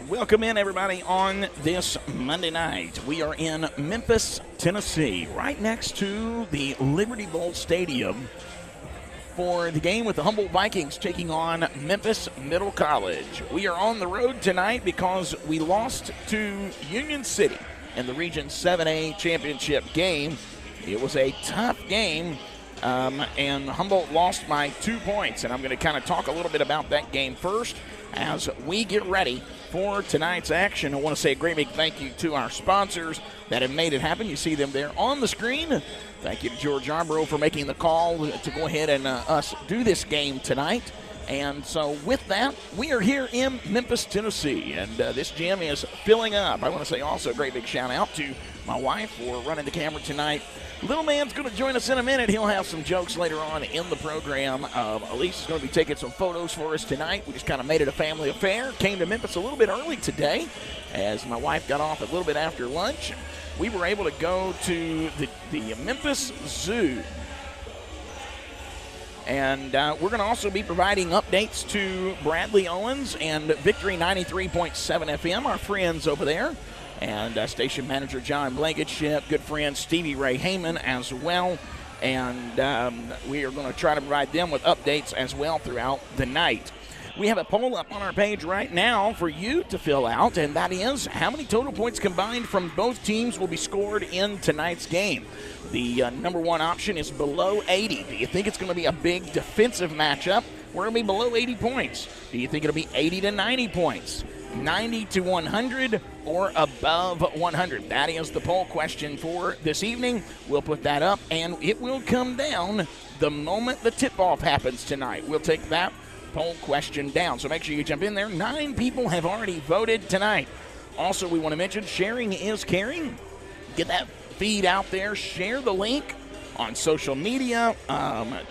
Welcome in, everybody, on this Monday night. We are in Memphis, Tennessee, right next to the Liberty Bowl Stadium for the game with the Humboldt Vikings taking on Memphis Middle College. We are on the road tonight because we lost to Union City in the Region 7A championship game. It was a tough game, and Humboldt lost by 2 points, and I'm going to kind of talk a little bit about that game first as we get ready for tonight's action. I want to say a great big thank you to our sponsors that have made it happen. You see them there on the screen. Thank you to George Arborough for making the call to go ahead and us do this game tonight. And so with that, we are here in Memphis, Tennessee, and this gym is filling up. I want to say also a great big shout out to my wife for running the camera tonight. Little man's going to join us in a minute. He'll have some jokes later on in the program. Elise is going to be taking some photos for us tonight. We just kind of made it a family affair. Came to Memphis a little bit early today as my wife got off a little bit after lunch. We were able to go to the Memphis Zoo. And we're going to also be providing updates to Bradley Owens and Victory 93.7 FM, our friends over there. And station manager John Blankenship, good friend Stevie Ray Heyman as well. And we are going to try to provide them with updates as well throughout the night. We have a poll up on our page right now for you to fill out, and that is how many total points combined from both teams will be scored in tonight's game. The number one option is below 80. Do you think it's going to be a big defensive matchup where it'll be below 80 points? Do you think it'll be 80 to 90 points? 90 to 100 or above 100? That is the poll question for this evening. We'll put that up, and it will come down the moment the tip-off happens tonight. We'll take that poll question down, so make sure you jump in there. 9 people have already voted tonight. Also, we want to mention sharing is caring. Get that feed out there. Share the link on social media.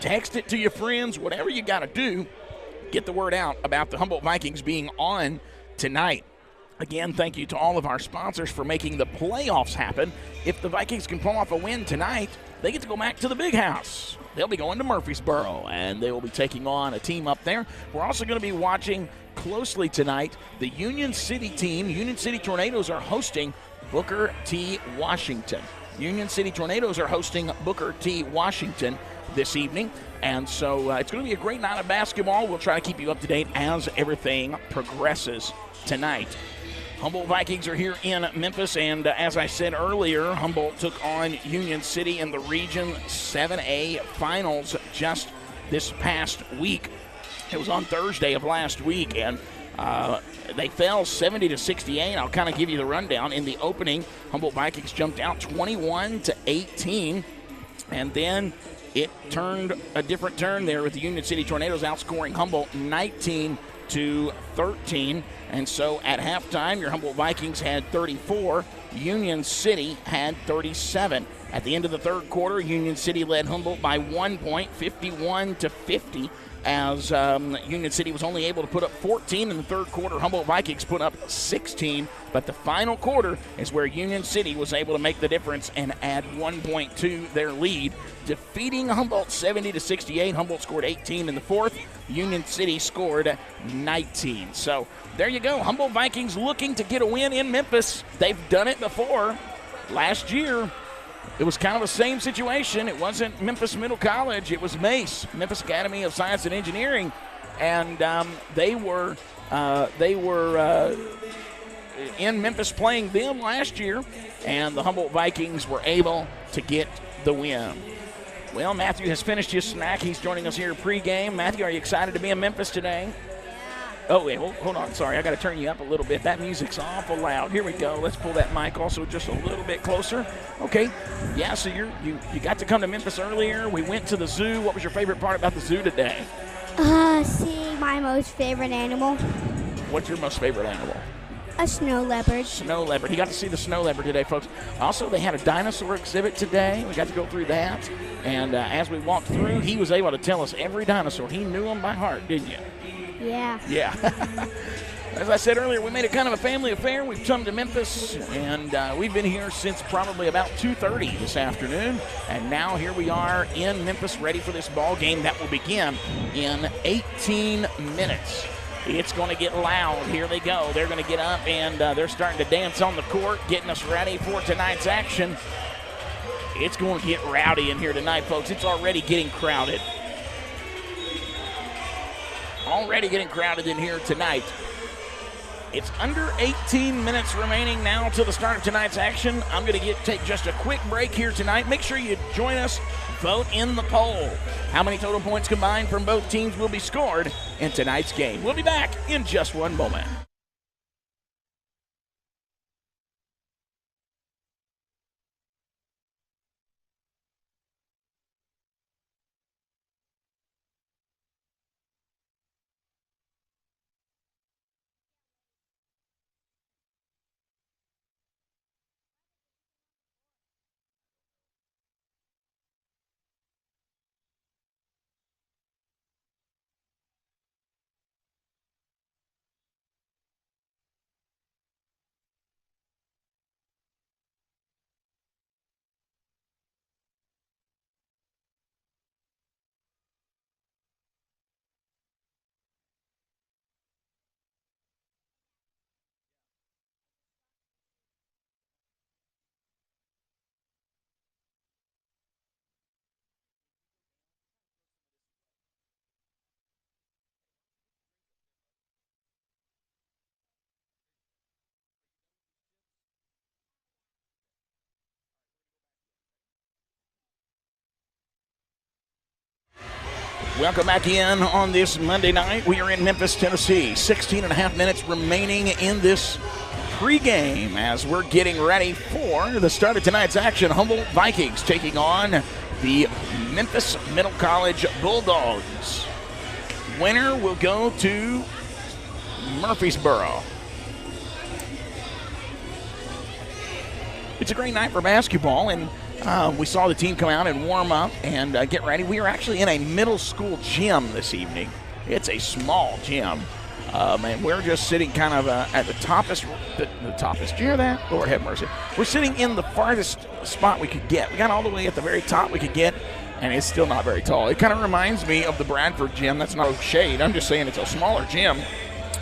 Text it to your friends. Whatever you got to do, get the word out about the Humboldt Vikings being on tonight. Again, thank you to all of our sponsors for making the playoffs happen. If the Vikings can pull off a win tonight, they get to go back to the big house. They'll be going to Murfreesboro, and they will be taking on a team up there. We're also going to be watching closely tonight the Union City team. Union City Tornadoes are hosting Booker T. Washington. Union City Tornadoes are hosting Booker T. Washington this evening. And so it's going to be a great night of basketball. We'll try to keep you up to date as everything progresses tonight. Humboldt Vikings are here in Memphis, and as I said earlier, Humboldt took on Union City in the Region 7A Finals just this past week. It was on Thursday of last week, and they fell 70 to 68. I'll kind of give you the rundown. In the opening, Humboldt Vikings jumped out 21 to 18, and then it turned a different turn there with the Union City Tornadoes outscoring Humboldt 19 to 13. And so at halftime, your Humboldt Vikings had 34. Union City had 37. At the end of the third quarter, Union City led Humboldt by 1 point, 51 to 50. As Union City was only able to put up 14 in the third quarter, Humboldt Vikings put up 16. But the final quarter is where Union City was able to make the difference and add 1 point to their lead, defeating Humboldt 70 to 68. Humboldt scored 18 in the fourth. Union City scored 19. So there you go. Humboldt Vikings looking to get a win in Memphis. They've done it before. Last year, it was kind of the same situation. It wasn't Memphis Middle College. It was Mace, Memphis Academy of Science and Engineering. And they were in Memphis playing them last year, and the Humboldt Vikings were able to get the win. Well, Matthew has finished his snack. He's joining us here pregame. Matthew, are you excited to be in Memphis today? Oh, wait, hold on. Sorry, I got to turn you up a little bit. That music's awful loud. Here we go. Let's pull that mic also just a little bit closer. Okay. Yeah, so you got to come to Memphis earlier. We went to the zoo. What was your favorite part about the zoo today? Seeing my most favorite animal. What's your most favorite animal? A snow leopard. Snow leopard. He got to see the snow leopard today, folks. Also, they had a dinosaur exhibit today. We got to go through that. And as we walked through, he was able to tell us every dinosaur. He knew them by heart, didn't you? Yeah. Yeah. As I said earlier, we made it kind of a family affair. We've come to Memphis, and we've been here since probably about 2:30 this afternoon. And now here we are in Memphis, ready for this ball game that will begin in 18 minutes. It's going to get loud. Here they go. They're going to get up, and they're starting to dance on the court, getting us ready for tonight's action. It's going to get rowdy in here tonight, folks. It's already getting crowded. Already getting crowded in here tonight. It's under 18 minutes remaining now till the start of tonight's action. I'm going to take just a quick break here tonight. Make sure you join us. Vote in the poll. How many total points combined from both teams will be scored in tonight's game? We'll be back in just one moment. Welcome back in on this Monday night. We are in Memphis, Tennessee. 16 and a half minutes remaining in this pregame as we're getting ready for the start of tonight's action. Humboldt Vikings taking on the Memphis Middle College Bulldogs. Winner will go to Murfreesboro. It's a great night for basketball, and we saw the team come out and warm up and get ready. We are actually in a middle school gym this evening. It's a small gym, and we're just sitting kind of at the toppest. Did you hear that? Lord have mercy. We're sitting in the farthest spot we could get. We got all the way at the very top we could get, and it's still not very tall. It kind of reminds me of the Bradford gym. That's no shade. I'm just saying it's a smaller gym,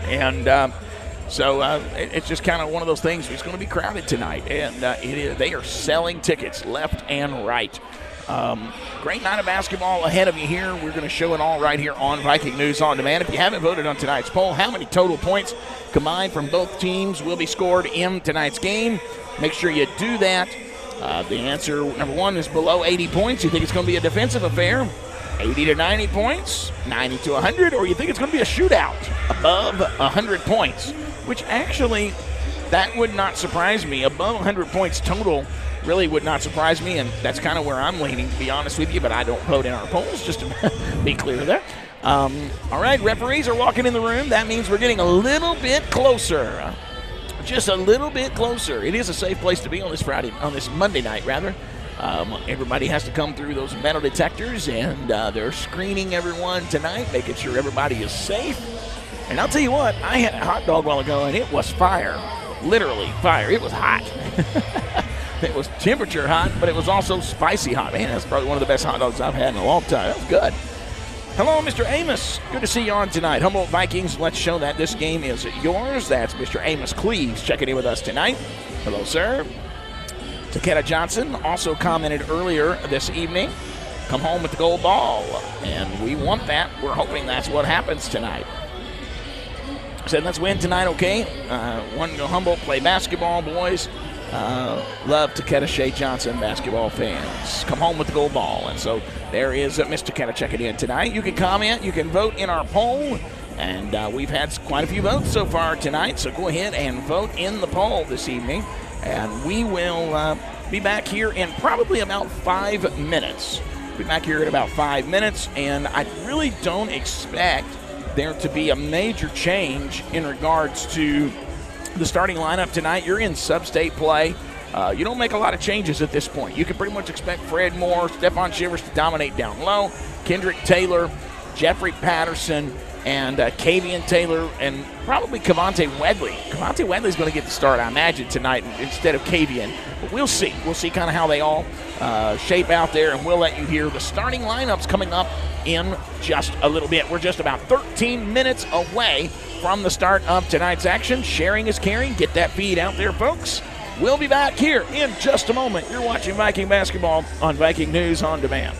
and so it's just kind of one of those things. It's going to be crowded tonight, and they are selling tickets left and right. Great night of basketball ahead of you here. We're going to show it all right here on Viking News On Demand. If you haven't voted on tonight's poll, how many total points combined from both teams will be scored in tonight's game? Make sure you do that. The answer, number one, is below 80 points. You think it's going to be a defensive affair? 80 to 90 points, 90 to 100, or you think it's going to be a shootout above 100 points, which actually, that would not surprise me. Above 100 points total really would not surprise me, and that's kind of where I'm leaning, to be honest with you, but I don't vote in our polls, just to be clear there. All right, referees are walking in the room. That means we're getting a little bit closer, just a little bit closer. It is a safe place to be on this Monday night, rather. Everybody has to come through those metal detectors, and they're screening everyone tonight, making sure everybody is safe. And I'll tell you what, I had a hot dog a while ago, and it was fire. Literally fire. It was hot. It was temperature hot, but it was also spicy hot. Man, that's probably one of the best hot dogs I've had in a long time. That was good. Hello, Mr. Amos. Good to see you on tonight. Humboldt Vikings, let's show that this game is yours. That's Mr. Amos Cleves checking in with us tonight. Hello, sir. Takeda Johnson also commented earlier this evening, come home with the gold ball, and we want that. We're hoping that's what happens tonight. Said, let's win tonight, okay? Want to go Humboldt, play basketball, boys. Love Takeda Shea Johnson, basketball fans. Come home with the gold ball. And so there is Mr. Takeda checking in tonight. You can comment, you can vote in our poll, and we've had quite a few votes so far tonight, so go ahead and vote in the poll this evening. And we will be back here in probably about 5 minutes. Be back here in about 5 minutes, and I really don't expect there to be a major change in regards to the starting lineup tonight. You're in sub-state play. You don't make a lot of changes at this point. You can pretty much expect Fred Moore, Stephon Shivers to dominate down low, Kendrick Taylor, Jeffrey Patterson, and Kavian Taylor, and probably Cavante Wedley. Cavante Wedley's going to get the start, I imagine, tonight instead of Kavian. But we'll see. We'll see kind of how they all shape out there, and we'll let you hear the starting lineups coming up in just a little bit. We're just about 13 minutes away from the start of tonight's action. Sharing is caring. Get that feed out there, folks. We'll be back here in just a moment. You're watching Viking basketball on Viking News On Demand.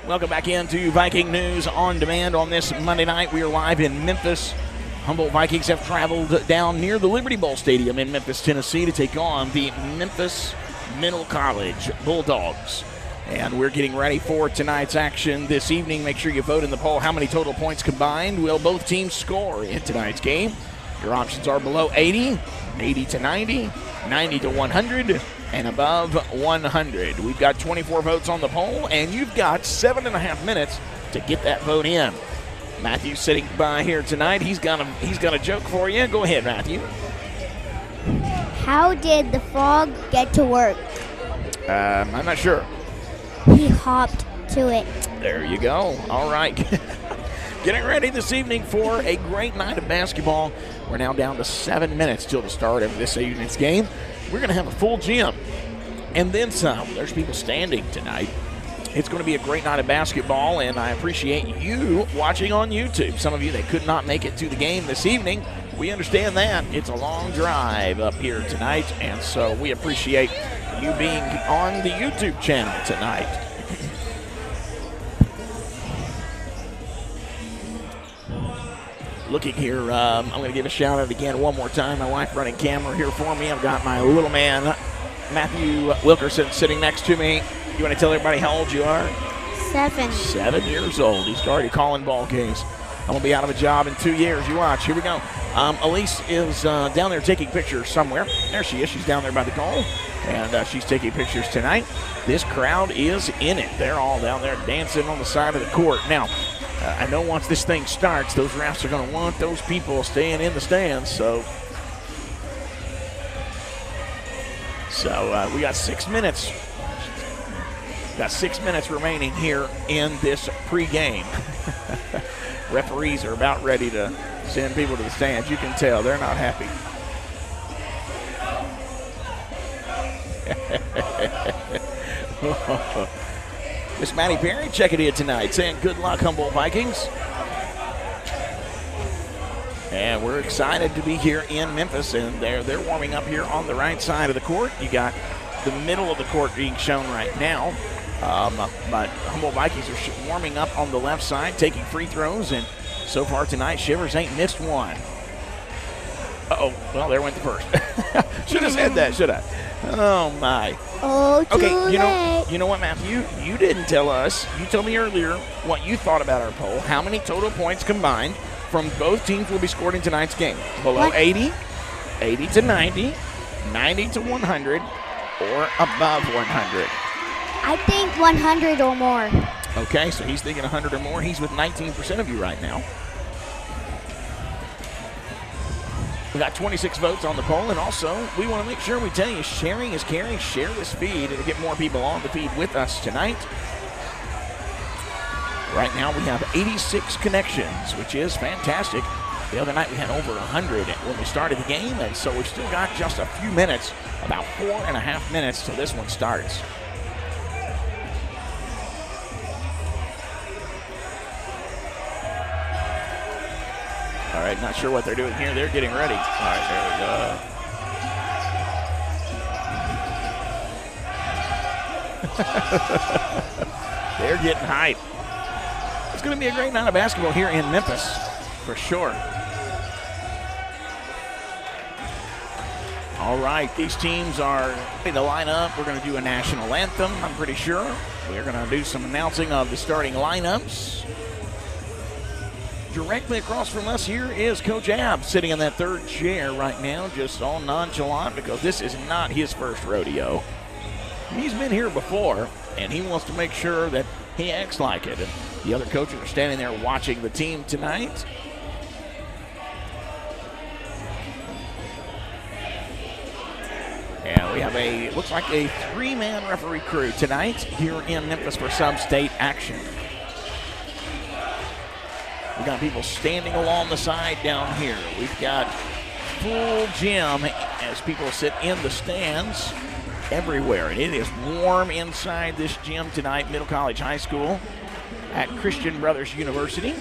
Welcome back into Viking News on Demand on this Monday night. We are live in Memphis. Humboldt Vikings have traveled down near the Liberty Bowl Stadium in Memphis, Tennessee to take on the Memphis Middle College Bulldogs. And we're getting ready for tonight's action this evening. Make sure you vote in the poll. How many total points combined will both teams score in tonight's game? Your options are below 80, 80 to 90, 90 to 100, and above 100. We've got 24 votes on the poll, and you've got 7.5 minutes to get that vote in. Matthew's sitting by here tonight. He's got a joke for you. Go ahead, Matthew. How did the frog get to work? I'm not sure. He hopped to it. There you go. All right. Getting ready this evening for a great night of basketball. We're now down to 7 minutes till the start of this evening's game. We're going to have a full gym and then some. There's people standing tonight. It's going to be a great night of basketball, and I appreciate you watching on YouTube. Some of you that could not make it to the game this evening, we understand that. It's a long drive up here tonight, and so we appreciate you being on the YouTube channel tonight. Looking here, I'm going to give a shout out again one more time. My wife running camera here for me. I've got my little man, Matthew Wilkerson, sitting next to me. You want to tell everybody how old you are? 7. 7 years old. He's already calling ball games. I'm going to be out of a job in 2 years. You watch. Here we go. Elise is down there taking pictures somewhere. There she is. She's down there by the goal, and she's taking pictures tonight. This crowd is in it. They're all down there dancing on the side of the court. Now, I know once this thing starts, those refs are going to want those people staying in the stands. So we got 6 minutes. Got 6 minutes remaining here in this pregame. Referees are about ready to send people to the stands. You can tell they're not happy. Miss Maddie Perry checking in tonight, saying good luck, Humboldt Vikings. And we're excited to be here in Memphis, and they're warming up here on the right side of the court. You got the middle of the court being shown right now. But Humboldt Vikings are warming up on the left side, taking free throws, and so far tonight, Shivers ain't missed one. Uh-oh, well, there went the first. Should have said that, should I? Oh, my. Oh, too okay, you know what, Matthew? You didn't tell us. You told me earlier what you thought about our poll. How many total points combined from both teams will be scored in tonight's game? Below 80, 80 to 90, 90 to 100, or above 100? I think 100 or more. Okay, so he's thinking 100 or more. He's with 19% of you right now. We got 26 votes on the poll, and also we want to make sure we tell you sharing is caring. Share this feed and get more people on the feed with us tonight. Right now we have 86 connections, which is fantastic. The other night we had over 100 when we started the game, and so we've still got just a few minutes, about 4.5 minutes till this one starts. All right, not sure what they're doing here. They're getting ready. All right, there we go. They're getting hype. It's going to be a great night of basketball here in Memphis, for sure. All right, these teams are in the lineup. We're going to do a national anthem, I'm pretty sure. We're going to do some announcing of the starting lineups. Directly across from us here is Coach Ab, sitting in that third chair right now, just all nonchalant because this is not his first rodeo. He's been here before, and he wants to make sure that he acts like it. And the other coaches are standing there watching the team tonight. And we have looks like a 3-man referee crew tonight here in Memphis for sub-state action. We got people standing along the side down here. We've got full gym as people sit in the stands everywhere. And it is warm inside this gym tonight, Middle College High School at Christian Brothers University.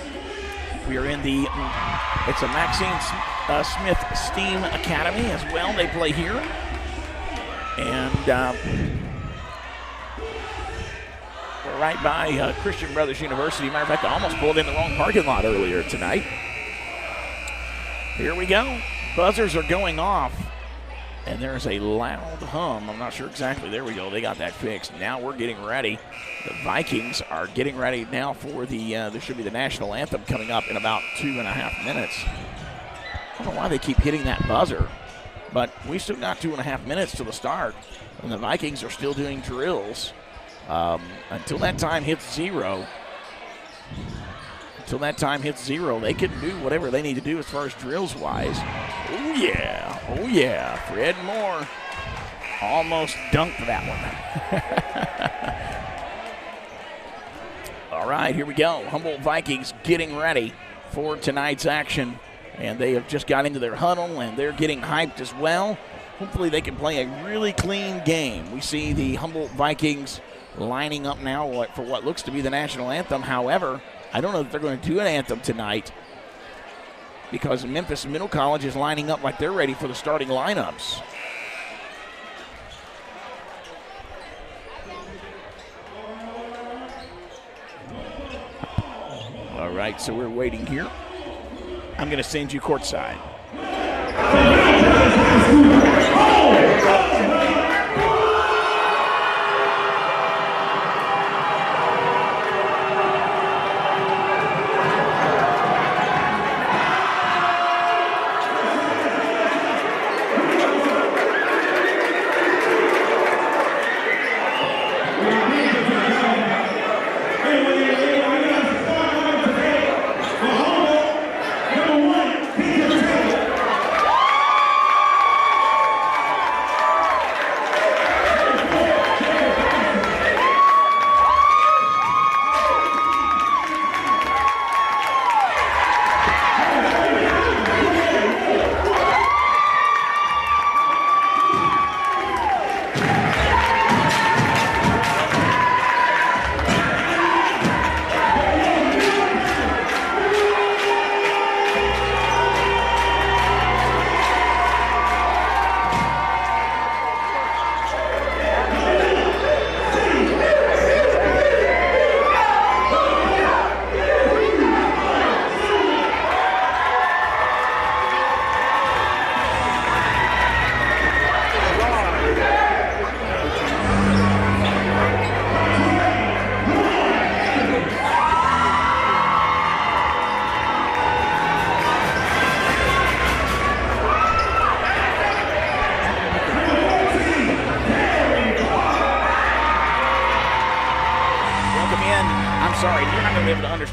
We are in it's a Maxine Smith STEAM Academy as well. They play here. And we're right by Christian Brothers University. Matter of fact, I almost pulled in the wrong parking lot earlier tonight. Here we go. Buzzers are going off. And there's a loud hum. I'm not sure exactly. There we go. They got that fixed. Now we're getting ready. The Vikings are getting ready now for there should be the national anthem coming up in about 2.5 minutes. I don't know why they keep hitting that buzzer, but we still got 2.5 minutes to the start, and the Vikings are still doing drills until that time hits zero. Until that time hits zero, they can do whatever they need to do as far as drills-wise. Oh, yeah. Oh, yeah. Fred Moore almost dunked that one. All right, here we go. Humboldt Vikings getting ready for tonight's action. And they have just got into their huddle, and they're getting hyped as well. Hopefully they can play a really clean game. We see the Humboldt Vikings lining up now for what looks to be the national anthem. However, I don't know if they're going to do an anthem tonight because Memphis Middle College is lining up like they're ready for the starting lineups. All right, so we're waiting here. I'm going to send you courtside.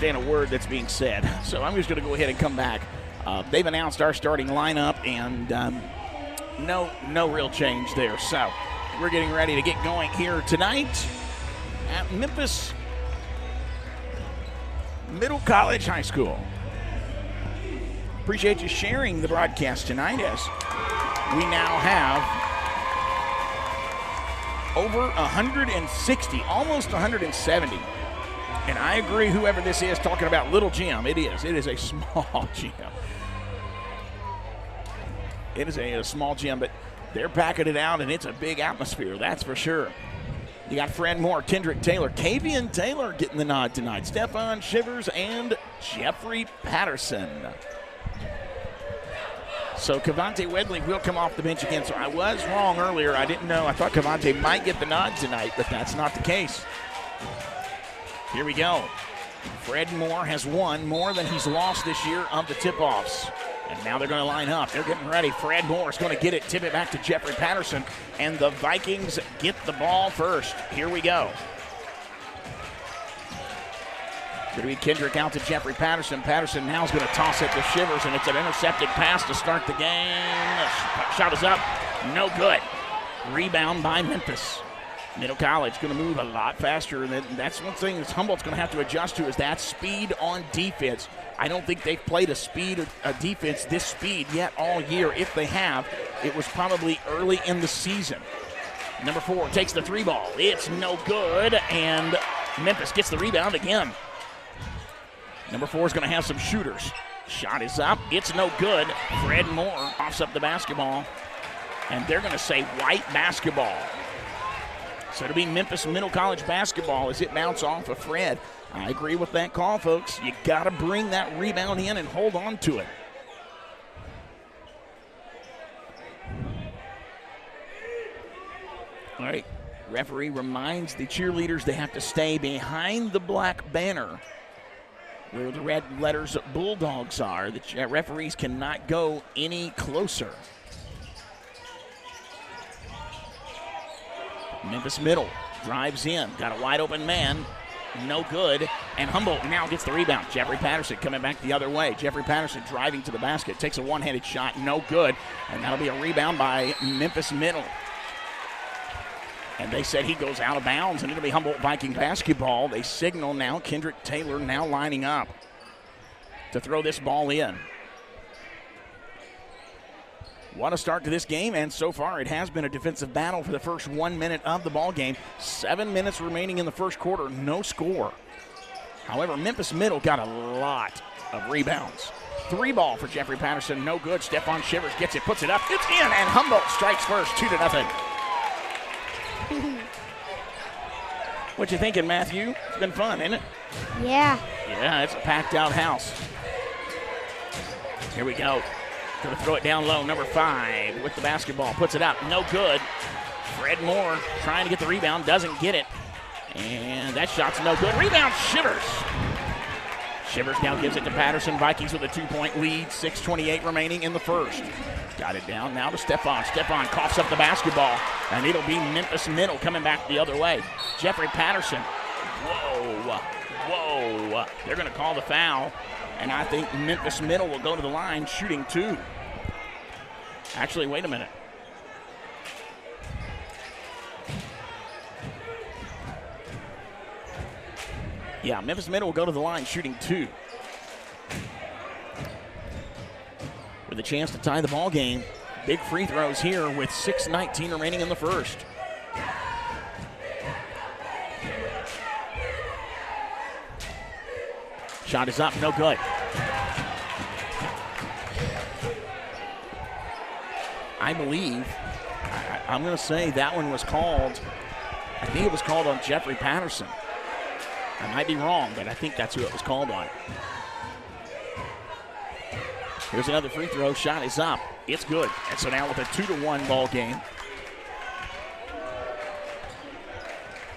A word that's being said, so I'm just going to go ahead and come back. They've announced our starting lineup, and no real change there. So we're getting ready to get going here tonight at Memphis Middle College High School. Appreciate you sharing the broadcast tonight, as we now have over 160, almost 170. And I agree, whoever this is talking about little gym, it is. It is a small gym. It is a small gym, but they're packing it out, and it's a big atmosphere, that's for sure. You got Fred Moore, Kendrick Taylor, Kavian Taylor getting the nod tonight, Stephon Shivers, and Jeffrey Patterson. So Cavante Wedley will come off the bench again. So I was wrong earlier. I didn't know. I thought Cavante might get the nod tonight, but that's not the case. Here we go. Fred Moore has won more than he's lost this year of the tip-offs. And now they're going to line up. They're getting ready. Fred Moore is going to get it, tip it back to Jeffrey Patterson, and the Vikings get the ball first. Here we go. It's going to be Kendrick out to Jeffrey Patterson. Patterson now is going to toss it to Shivers, and it's an intercepted pass to start the game. Shot is up. No good. Rebound by Memphis. Middle College going to move a lot faster. And that's one thing that Humboldt's going to have to adjust to, is that speed on defense. I don't think they've played a defense this speed yet all year. If they have, it was probably early in the season. Number 4 takes the 3 ball. It's no good, and Memphis gets the rebound again. Number 4 is going to have some shooters. Shot is up. It's no good. Fred Moore offs up the basketball, and they're going to say white basketball. So it'll be Memphis Middle College basketball as it bounces off of Fred. I agree with that call, folks. You got to bring that rebound in and hold on to it. All right, referee reminds the cheerleaders they have to stay behind the black banner where the red letters Bulldogs are. The referees cannot go any closer. Memphis Middle drives in, got a wide open man, no good, and Humboldt now gets the rebound. Jeffrey Patterson coming back the other way. Jeffrey Patterson driving to the basket, takes a one-handed shot, no good, and that'll be a rebound by Memphis Middle. And they said he goes out of bounds, and it'll be Humboldt Viking basketball. They signal now. Kendrick Taylor now lining up to throw this ball in. What a start to this game, and so far it has been a defensive battle for the first 1 minute of the ball game. 7 minutes remaining in the first quarter, no score. However, Memphis Middle got a lot of rebounds. 3 ball for Jeffrey Patterson, no good. Stephon Shivers gets it, puts it up, it's in, and Humboldt strikes first, 2-0. What you thinking, Matthew? It's been fun, ain't it? Yeah. Yeah, it's a packed out house. Here we go. Going to throw it down low, number 5 with the basketball. Puts it up, no good. Fred Moore trying to get the rebound, doesn't get it. And that shot's no good. Rebound, Shivers. Shivers now gives it to Patterson. Vikings with a 2-point lead, 6:28 remaining in the first. Got it down now to Stephon. Stephon coughs up the basketball, and it'll be Memphis Middle coming back the other way. Jeffrey Patterson. Whoa, whoa. They're going to call the foul, and I think Memphis Middle will go to the line shooting 2. Actually, wait a minute. Yeah, Memphis Middle will go to the line shooting 2. With a chance to tie the ball game. Big free throws here with 6:19 remaining in the first. Shot is up, no good. I believe, I'm going to say that one was called, I think it was called on Jeffrey Patterson. I might be wrong, but I think that's who it was called on. Here's another free throw. Shot is up. It's good. And so now with a 2-1 ball game.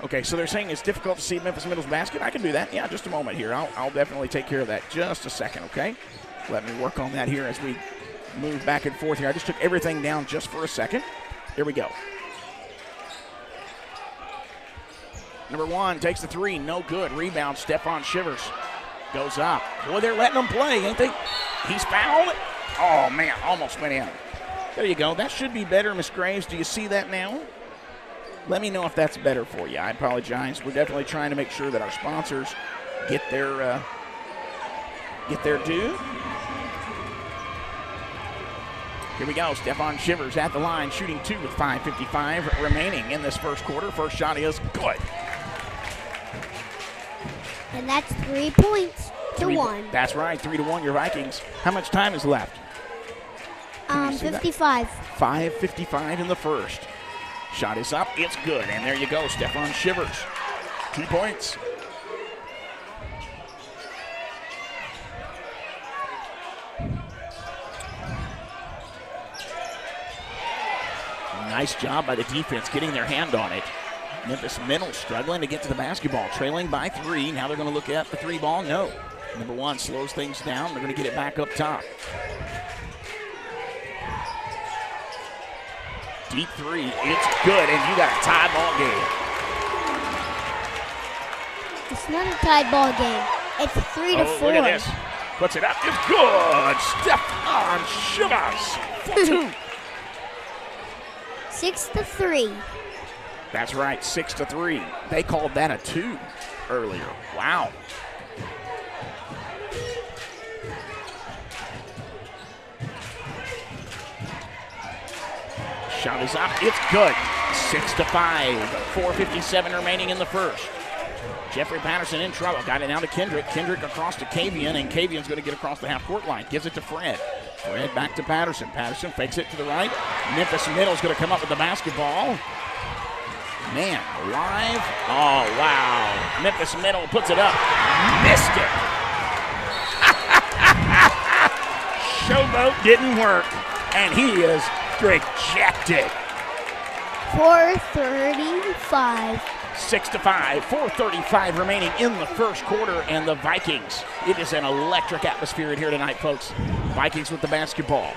Okay, so they're saying it's difficult to see Memphis Middle's basket. I can do that. Yeah, just a moment here. I'll definitely take care of that. Just a second, okay? Let me work on that here as we move back and forth here. I just took everything down just for a second. Here we go. Number 1 takes the 3. No good. Rebound. Stephon Shivers goes up. Boy, they're letting them play, ain't they? He's fouled. Oh, man, almost went in. There you go. That should be better, Miss Graves. Do you see that now? Let me know if that's better for you. I apologize. We're definitely trying to make sure that our sponsors get their due. Here we go. Stephon Shivers at the line, shooting 2 with 5:55 remaining in this first quarter. First shot is good. And that's 3 points to 1. That's right, 3-1, your Vikings. How much time is left? 55. 5:55 in the first. Shot is up, it's good, and there you go, Stephon Shivers. 2 points. Nice job by the defense getting their hand on it. Memphis Middle struggling to get to the basketball, trailing by 3. Now they're going to look at the 3 ball. No. Number 1 slows things down. They're going to get it back up top. Deep 3. It's good, and you got a tie ball game. It's not a tied ball game. It's 3-4. Look at this. Puts it up. It's good. Stephon Shivers. 4-2. 6-3. That's right, 6-3. They called that a 2 earlier. Wow. Shot is up. It's good. 6-5. 4:57 remaining in the first. Jeffrey Patterson in trouble. Got it now to Kendrick. Kendrick across to Kavian, and Kavian's going to get across the half-court line. Gives it to Fred. Fred back to Patterson. Patterson fakes it to the right. Memphis Middle's going to come up with the basketball. Man, alive. Oh, wow. Memphis Middle puts it up. Missed it. Showboat didn't work, and he is rejected. 4:35. 6-5, 4:35 remaining in the first quarter, and the Vikings. It is an electric atmosphere in here tonight, folks. Vikings with the basketball.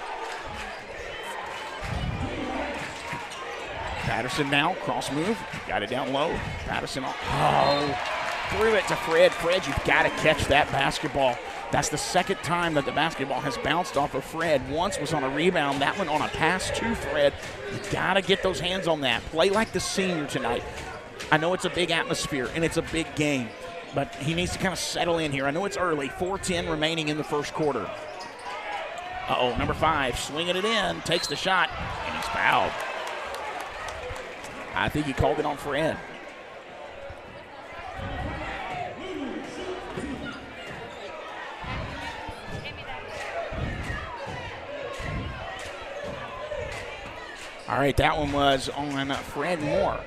Patterson now, cross move, got it down low. Patterson, threw it to Fred. Fred, you've got to catch that basketball. That's the second time that the basketball has bounced off of Fred. Once was on a rebound, that one on a pass to Fred. You've got to get those hands on that. Play like the senior tonight. I know it's a big atmosphere and it's a big game, but he needs to kind of settle in here. I know it's early, 4:10 remaining in the first quarter. Number 5 swinging it in, takes the shot, and he's fouled. I think he called it on Fred. All right, that one was on Fred Moore.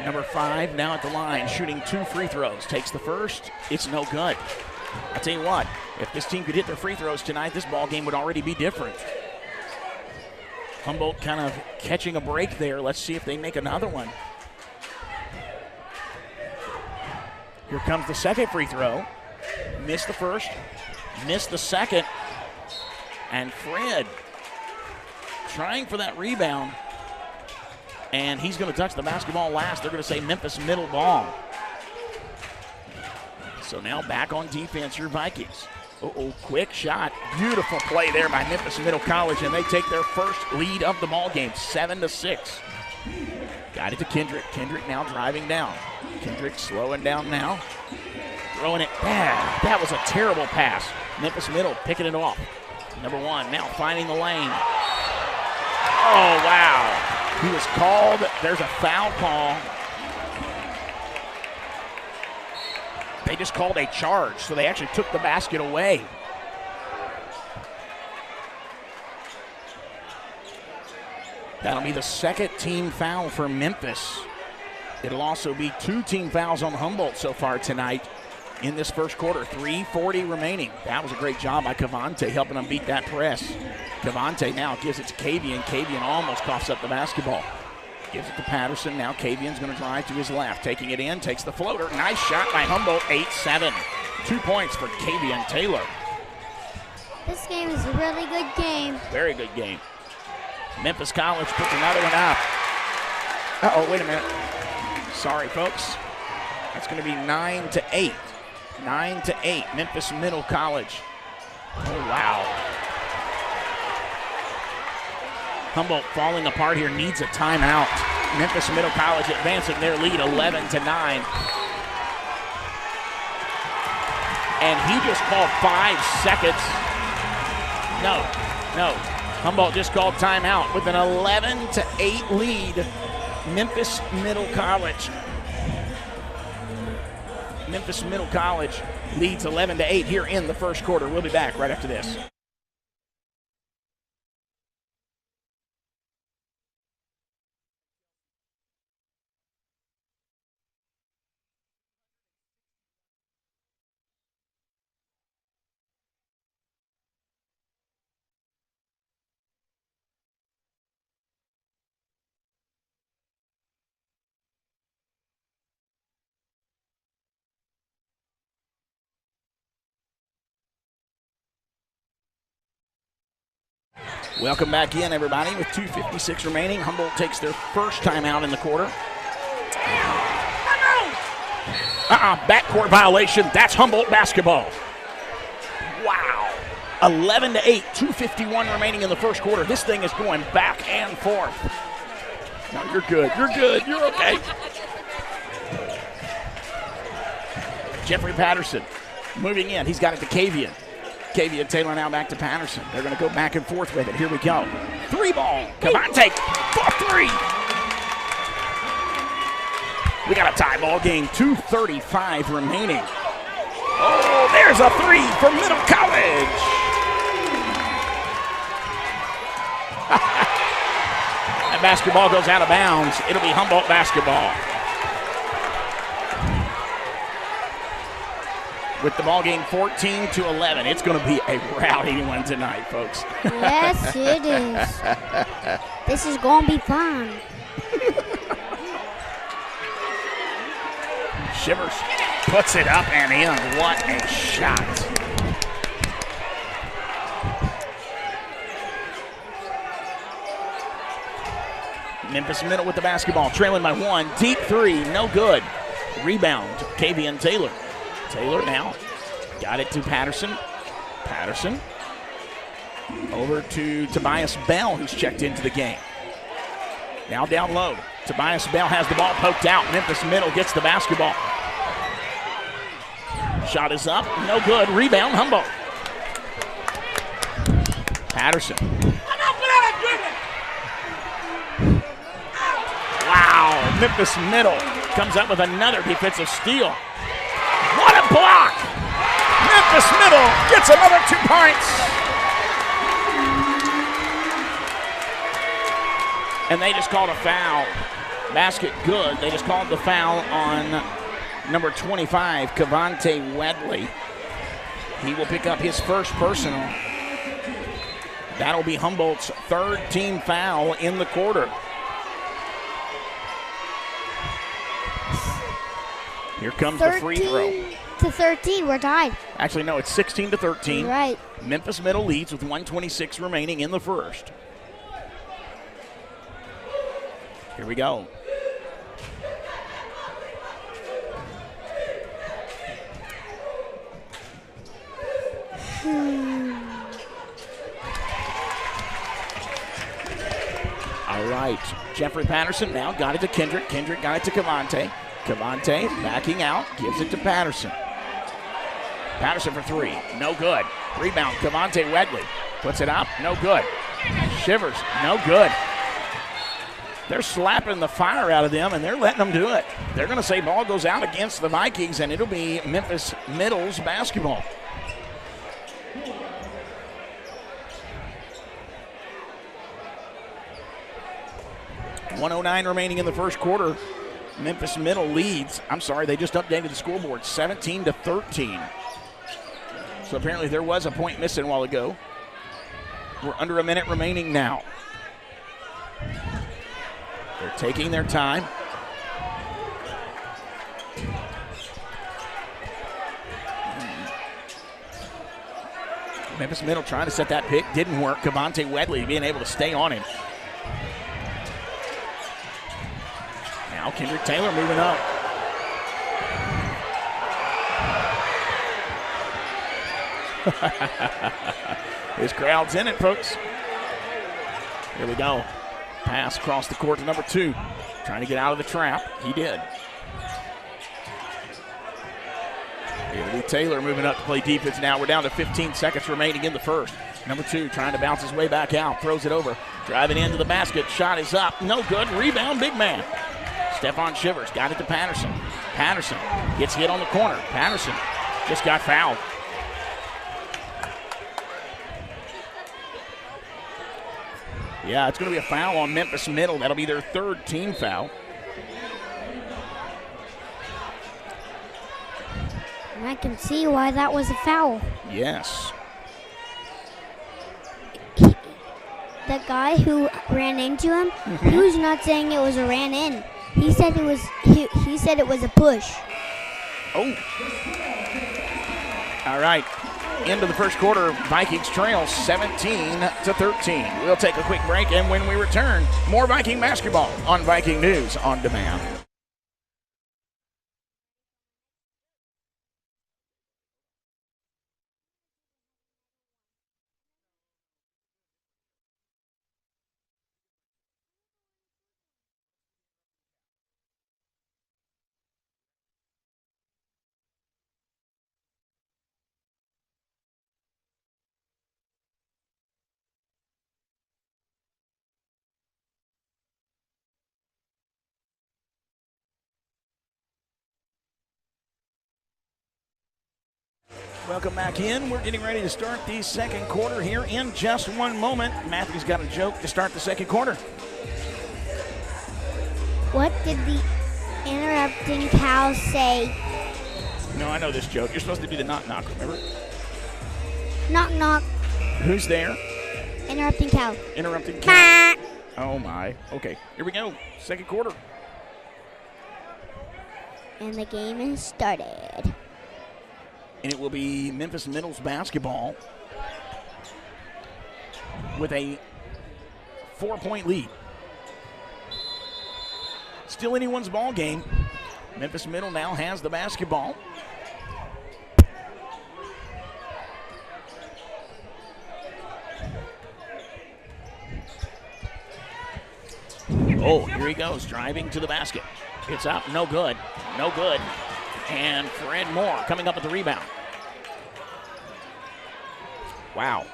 Number 5 now at the line, shooting 2 free throws. Takes the first, it's no good. I tell you what, if this team could hit their free throws tonight, this ball game would already be different. Humboldt kind of catching a break there. Let's see if they make another one. Here comes the second free throw. Missed the first, missed the second. And Fred trying for that rebound. And he's going to touch the basketball last. They're going to say Memphis Middle ball. So now back on defense, your Vikings. Quick shot. Beautiful play there by Memphis Middle College, and they take their first lead of the ball game, 7-6. Got it to Kendrick. Kendrick now driving down. Kendrick slowing down now. Throwing it bad. That was a terrible pass. Memphis Middle picking it off. Number 1 now finding the lane. Oh, wow. He was called. There's a foul call. They just called a charge, so they actually took the basket away. That'll be the second team foul for Memphis. It'll also be 2 team fouls on Humboldt so far tonight in this first quarter. 3:40 remaining. That was a great job by Cavante helping them beat that press. Cavante now gives it to Kavian. Kavian almost coughs up the basketball. Gives it to Patterson. Now Kavian's going to drive to his left. Taking it in, takes the floater. Nice shot by Humboldt, 8-7. 2 points for Kavian Taylor. This game is a really good game. Very good game. Memphis College puts another one up. Wait a minute. Sorry, folks. That's going to be 9-8. 9-8, Memphis Middle College. Oh, wow. Humboldt falling apart here, needs a timeout. Memphis Middle College advancing their lead 11-9. And he just called 5 seconds. No. Humboldt just called timeout with an 11-8 lead. Memphis Middle College. Memphis Middle College leads 11-8 here in the first quarter. We'll be back right after this. Welcome back in, everybody, with 2:56 remaining. Humboldt takes their first timeout in the quarter. Backcourt violation. That's Humboldt basketball. Wow. 11-8, 2:51 remaining in the first quarter. This thing is going back and forth. No, you're good. You're okay. Jeffrey Patterson moving in. He's got it to Kavian. Kavian Taylor now back to Patterson. They're going to go back and forth with it. Here we go. 3-ball. Cavante for 3. We got a tie ball game. 2:35 remaining. Oh, there's a 3 for Middle College. That basketball goes out of bounds. It'll be Humboldt basketball. With the ball game 14-11. It's going to be a rowdy one tonight, folks. Yes, it is. This is going to be fun. Shivers puts it up and in. What a shot. Memphis Middle with the basketball, trailing by 1. Deep three, no good. Rebound, Kavian Taylor. Taylor now got it to Patterson. Patterson over to Tobias Bell, who's checked into the game. Now down low. Tobias Bell has the ball poked out. Memphis Middle gets the basketball. Shot is up, no good. Rebound, Humboldt. Patterson. Wow, Memphis Middle comes up with another defensive steal. What a block! Memphis Middle gets another 2 points. And they just called a foul. Basket good. They just called the foul on number 25, Cavante Wedley. He will pick up his first personal. That'll be Humboldt's 3rd team foul in the quarter. Here comes the free throw. 13, we're tied. Actually, no, it's 16-13. Right. Memphis Middle leads with 1:26 remaining in the first. Here we go. All right, Jeffrey Patterson now got it to Kendrick. Kendrick got it to Cavante. Cavante backing out, gives it to Patterson. Patterson for 3, no good. Rebound, Cavante Wedley puts it up, no good. Shivers, no good. They're slapping the fire out of them, and they're letting them do it. They're going to say ball goes out against the Vikings, and it'll be Memphis Middle's basketball. .109 remaining in the first quarter. Memphis Middle leads. I'm sorry, they just updated the scoreboard, 17-13. So apparently there was a point missing a while ago. We're under a minute remaining now. They're taking their time. Memphis Middle trying to set that pick, didn't work. Cavante Wedley being able to stay on him. Now Kendrick Taylor moving up. His crowd's in it, folks. Here we go. Pass across the court to number 2. Trying to get out of the trap. He did. It'll be Taylor moving up to play defense now. We're down to 15 seconds remaining in the first. Number 2 trying to bounce his way back out. Throws it over. Driving into the basket. Shot is up. No good. Rebound, big man. Stephon Shivers got it to Patterson. Patterson gets hit on the corner. Patterson just got fouled. Yeah, it's going to be a foul on Memphis Middle. That'll be their 3rd team foul. And I can see why that was a foul. Yes. The guy who ran into him, he was not saying it was a ran in. He said it was he said it was a push. Oh. All right. End of the first quarter, Vikings trail 17-13. We'll take a quick break, and when we return, more Viking basketball on Viking News on Demand. Welcome back in. We're getting ready to start the second quarter here in just one moment. Matthew's got a joke to start the second quarter. What did the interrupting cow say? No, I know this joke. You're supposed to do the knock knock, remember? Knock knock. Who's there? Interrupting cow. Interrupting cow. Oh my. Okay, here we go. Second quarter. And the game has started. And it will be Memphis Middle's basketball with a 4-point lead. Still anyone's ball game. Memphis Middle now has the basketball. Oh, here he goes, driving to the basket. It's up, no good, no good. And Fred Moore coming up with the rebound. Wow.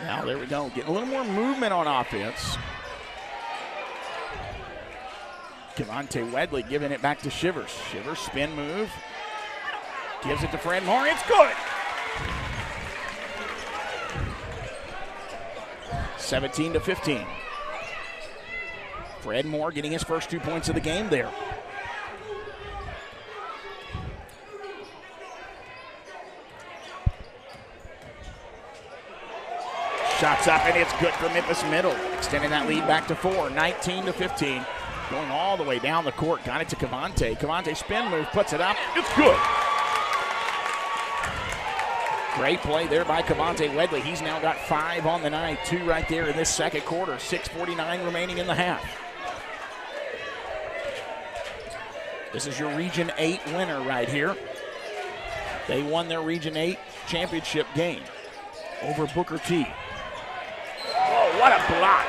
Now there we go, getting a little more movement on offense. Cavante Wedley giving it back to Shivers. Shivers spin move. Gives it to Fred Moore. It's good. 17-15. Fred Moore getting his first 2 points of the game there. Shots up, and it's good for Memphis Middle. Extending that lead back to 4, 19-15. Going all the way down the court, got it to Cavante. Cavante spin move, puts it up, it's good. Great play there by Cavante Wedley. He's now got 5 on the night, 2 right there in this second quarter. 6:49 remaining in the half. This is your Region 8 winner right here. They won their Region 8 championship game over Booker T. Oh, what a block.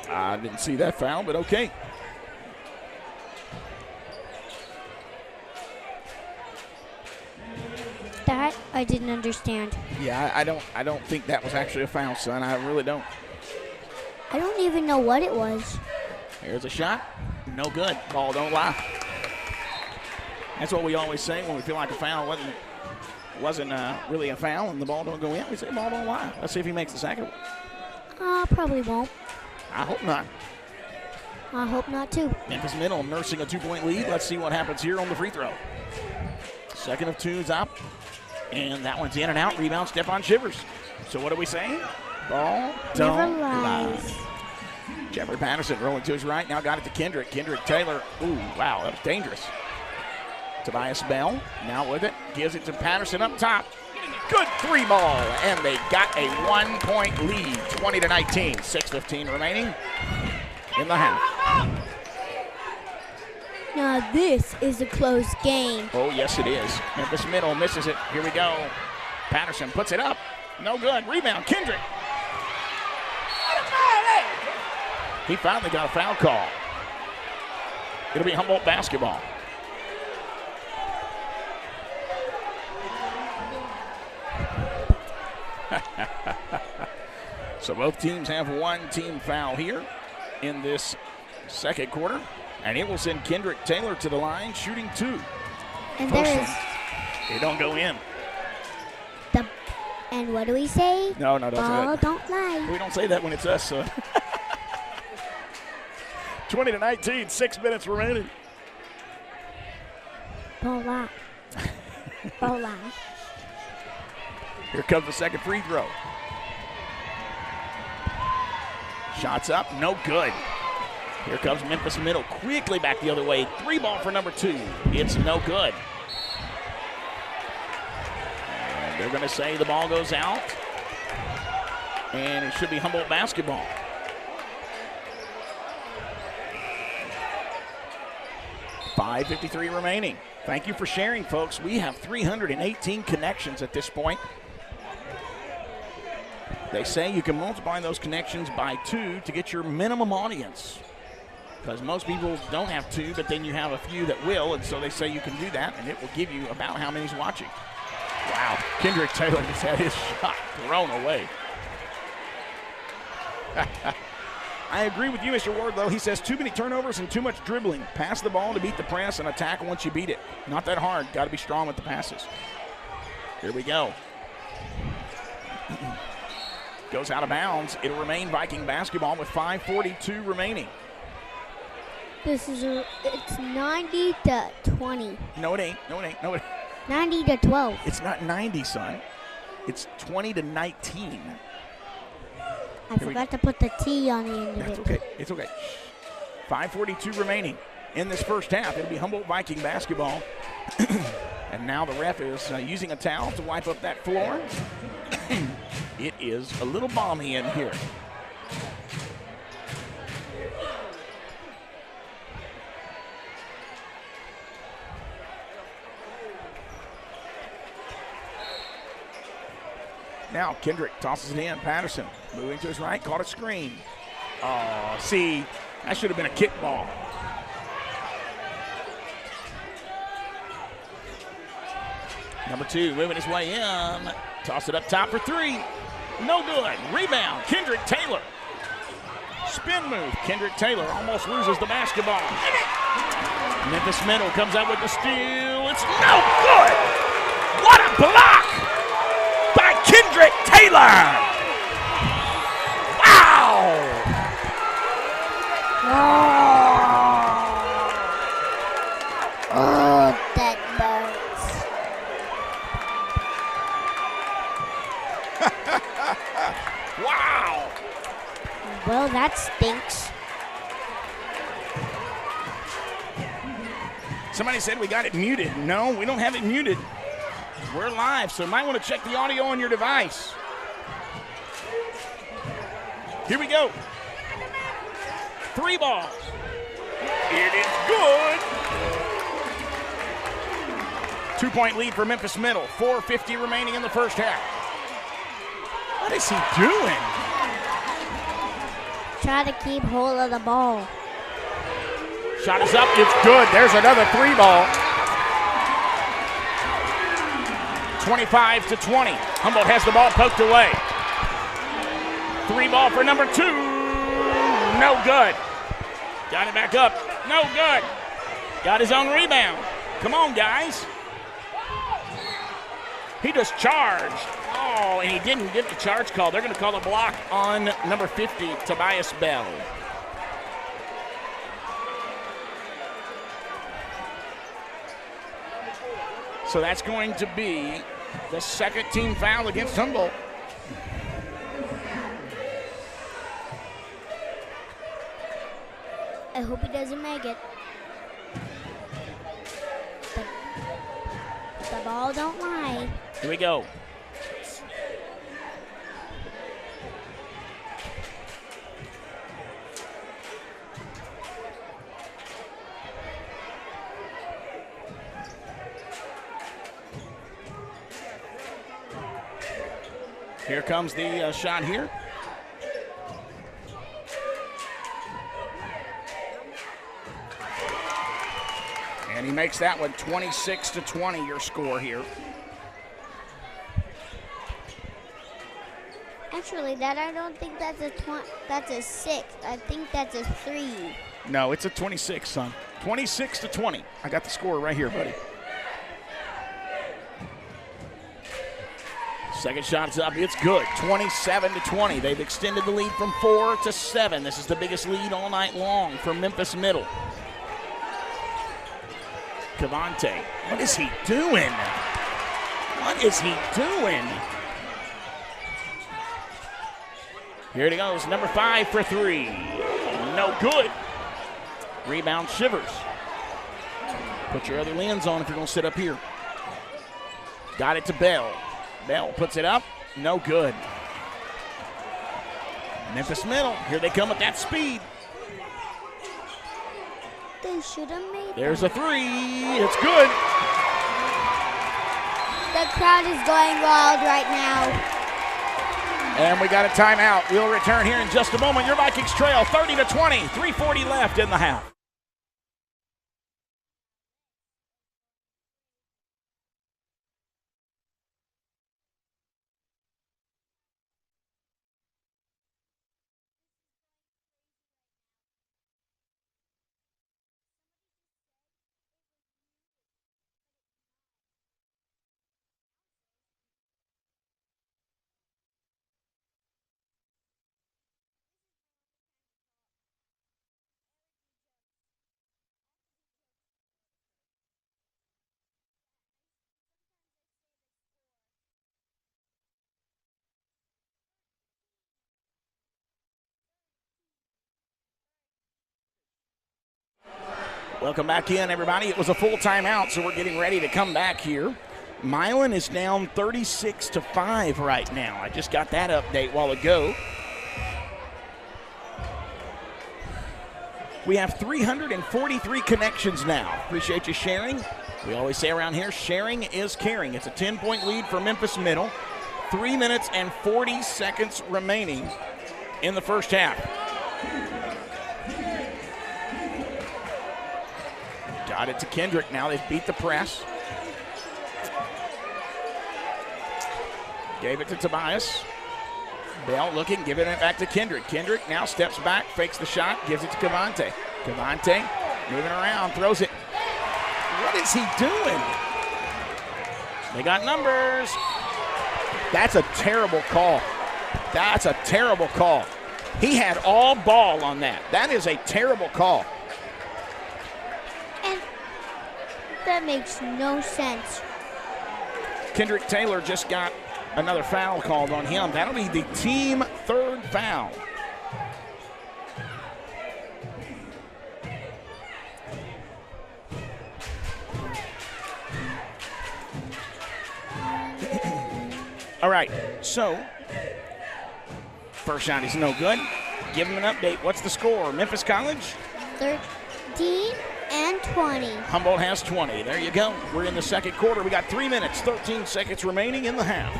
I didn't see that foul, but okay. That I didn't understand. Yeah, I don't think that was actually a foul, son. I really don't. I don't even know what it was. Here's a shot. No good. Ball don't lie. That's what we always say when we feel like a foul wasn't really a foul and the ball don't go in. We say ball don't lie. Let's see if he makes the second one. Probably won't. I hope not. I hope not too. Memphis Middle nursing a 2-point lead. Let's see what happens here on the free throw. Second of 2's up. And that one's in and out. Rebound, Stephon Shivers. So what are we saying? Ball don't lie. Jeffrey Patterson rolling to his right. Now got it to Kendrick. Kendrick Taylor. Ooh, wow, that was dangerous. Tobias Bell now with it. Gives it to Patterson up top. Good 3 ball. And they got a 1-point lead. 20-19. 6:15 remaining in the half. Now this is a close game. Oh, yes, it is. Memphis Middle misses it. Here we go. Patterson puts it up. No good. Rebound. Kendrick. He finally got a foul call. It'll be Humboldt basketball. So both teams have 1 team foul here in this second quarter. And it will send Kendrick Taylor to the line, shooting 2. And there is. It don't go in. And what do we say? No, don't say that. Don't lie. We don't say that when it's us, son. 20-19, 6 minutes remaining. Don't lie. Don't lie. Here comes the second free throw. Shots up, no good. Here comes Memphis Middle, quickly back the other way. 3 ball for number 2. It's no good. And they're going to say the ball goes out. And it should be Humboldt basketball. .553 remaining. Thank you for sharing, folks. We have 318 connections at this point. They say you can multiply those connections by 2 to get your minimum audience. Because most people don't have 2, but then you have a few that will, and so they say you can do that, and it will give you about how many's watching. Wow, Kendrick Taylor just had his shot thrown away. I agree with you, Mr. Wardlow. He says too many turnovers and too much dribbling. Pass the ball to beat the press and attack once you beat it. Not that hard. Got to be strong with the passes. Here we go. Goes out of bounds. It'll remain Viking basketball with 5:42 remaining. It's 90-20. No, it ain't. 90-12. It's not 90, son. It's 20-19. I forgot to put the T on the end of That's it. okay. It's okay. 5:42 remaining in this first half. It'll be Humboldt Viking basketball. And now the ref is using a towel to wipe up that floor. It is a little balmy in here. Now Kendrick tosses it in. Patterson moving to his right, caught a screen. Oh, see, that should have been a kickball. Number 2 moving his way in. Toss it up top for 3. No good. Rebound, Kendrick Taylor. Spin move. Kendrick Taylor almost loses the basketball. Memphis Middle comes out with the steal. It's no good. What a block by Kendrick Taylor. Wow. Oh, that burns. Wow. Well, that stinks. Somebody said we got it muted. No, we don't have it muted. We're live, so you might want to check the audio on your device. Here we go. 3 balls. It is good. 2-point lead for Memphis Middle. 4:50 remaining in the first half. What is he doing? Try to keep hold of the ball. Shot is up. It's good. There's another 3 ball. 25-20. Humboldt has the ball poked away. 3 ball for number 2. No good. Got it back up. No good. Got his own rebound. Come on, guys. He just charged. Oh, and he didn't get the charge call. They're going to call a block on number 50, Tobias Bell. So that's going to be the second team foul against Humboldt. I hope he doesn't make it. The ball don't lie. Here we go. Here comes the shot here. And he makes that one 26-20, your score here. Actually, I don't think that's a 6. I think that's a 3. No, it's a 26, son. 26-20. I got the score right here, buddy. Second shot's up. It's good. 27-20. They've extended the lead from 4 to 7. This is the biggest lead all night long for Memphis Middle. Cavante. What is he doing? What is he doing? Here it goes. Number 5 for 3. No good. Rebound Shivers. Put your other lens on if you're going to sit up here. Got it to Bell. Bell puts it up. No good. Memphis Middle. Here they come with that speed. They should have made There's a 3. It's good. The crowd is going wild right now. And we got a timeout. We'll return here in just a moment. Your Vikings trail 30-20. 3:40 left in the half. Welcome back in, everybody. It was a full timeout, so we're getting ready to come back here. Milan is down 36-5 right now. I just got that update a while ago. We have 343 connections now. Appreciate you sharing. We always say around here, sharing is caring. It's a 10-point lead for Memphis Middle. 3 minutes and 40 seconds remaining in the first half. Got it to Kendrick. Now they've beat the press. Gave it to Tobias. Bell looking, giving it back to Kendrick. Kendrick now steps back, fakes the shot, gives it to Cavante. Cavante moving around, throws it. What is he doing? They got numbers. That's a terrible call. That's a terrible call. He had all ball on that. That is a terrible call. And that makes no sense. Kendrick Taylor just got another foul called on him. That'll be the team third foul. All right, so first shot is no good. Give him an update. What's the score? Memphis College? 13 and 20. Humboldt has 20. There you go. We're in the second quarter. We got 3 minutes, 13 seconds remaining in the half.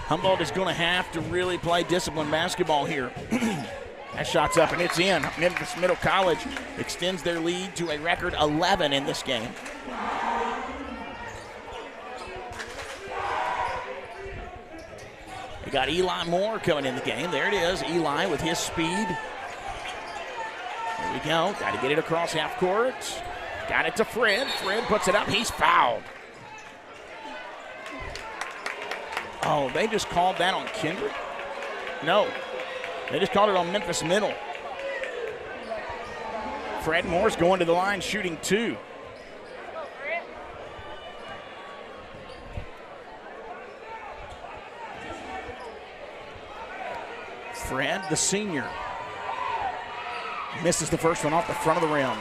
Humboldt is going to have to really play disciplined basketball here. That shot's up and it's in. Memphis Middle College extends their lead to a record 11 in this game. We got Eli Moore coming in the game. There it is, Eli with his speed. There we go. Got to get it across half court. Got it to Fred. Fred puts it up. He's fouled. Oh, they just called that on Kendrick? No. They just called it on Memphis Middle. Fred Moore's going to the line shooting 2. Fred, the senior, misses the first one off the front of the rim.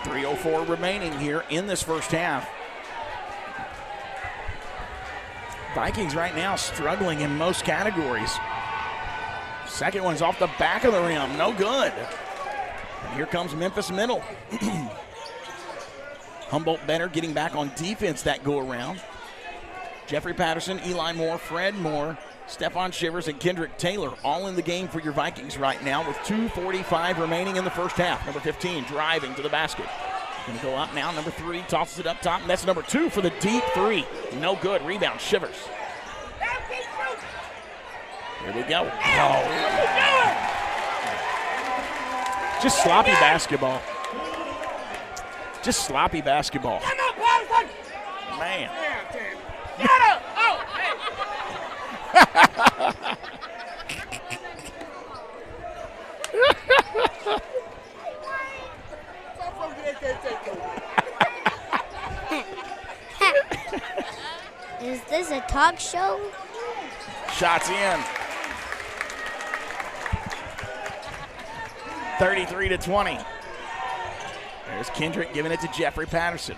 3:04 remaining here in this first half. Vikings right now struggling in most categories. Second one's off the back of the rim, no good. And here comes Memphis Middle. Humboldt better getting back on defense that go around. Jeffrey Patterson, Eli Moore, Fred Moore, Stephon Shivers, and Kendrick Taylor all in the game for your Vikings right now with 2:45 remaining in the first half. Number 15 driving to the basket. Going to go up now. Number 3 tosses it up top, and that's number 2 for the deep 3. No good. Rebound, Shivers. Here we go. Oh. Just sloppy basketball. Just sloppy basketball. Man. Is this a talk show? Shots in. 33-20. There's Kendrick giving it to Jeffrey Patterson.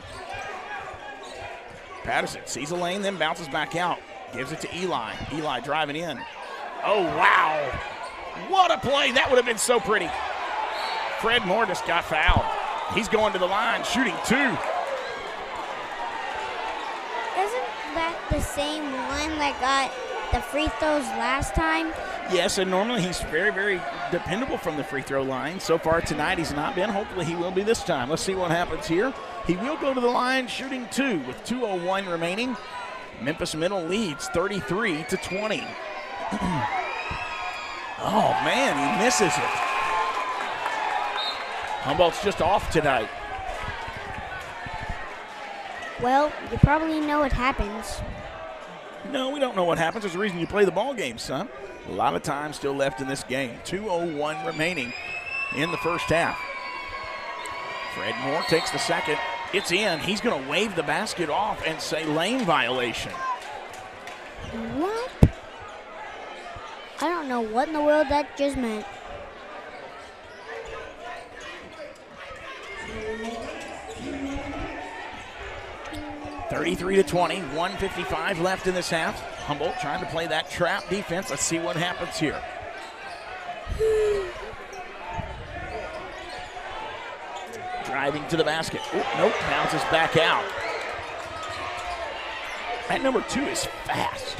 Patterson sees a lane, then bounces back out. Gives it to Eli. Eli driving in. Oh, wow. What a play. That would have been so pretty. Fred Moore just got fouled. He's going to the line, shooting 2. Isn't that the same one that got the free throws last time? Yes, and normally he's very, very dependable from the free throw line. So far tonight he's not been. Hopefully he will be this time. Let's see what happens here. He will go to the line shooting 2 with 2:01 remaining. Memphis Middle leads 33-20. Oh, man, he misses it. Humboldt's just off tonight. Well, you probably know what happens. No, we don't know what happens. There's a reason you play the ball game, son. A lot of time still left in this game. 2:01 remaining in the first half. Fred Moore takes the second. It's in. He's going to wave the basket off and say lane violation. What? I don't know what in the world that just meant. (33-20), 1:55 left in this half. Humboldt trying to play that trap defense. Let's see what happens here. Driving to the basket. Ooh, nope, bounces back out. That number 2 is fast.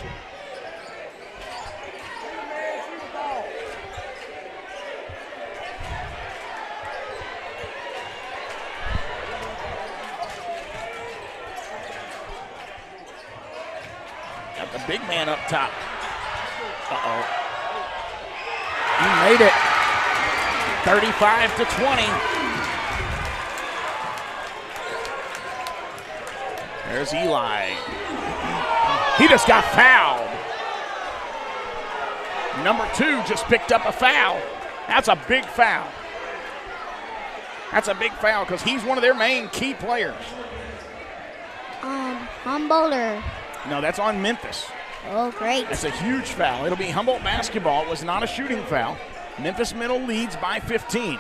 Got the big man up top. Uh-oh. He made it. 35-20. There's Eli. He just got fouled. Number 2 just picked up a foul. That's a big foul. That's a big foul because he's one of their main key players. Humboldt or? No, that's on Memphis. Oh, great. That's a huge foul. It'll be Humboldt basketball. It was not a shooting foul. Memphis Middle leads by 15.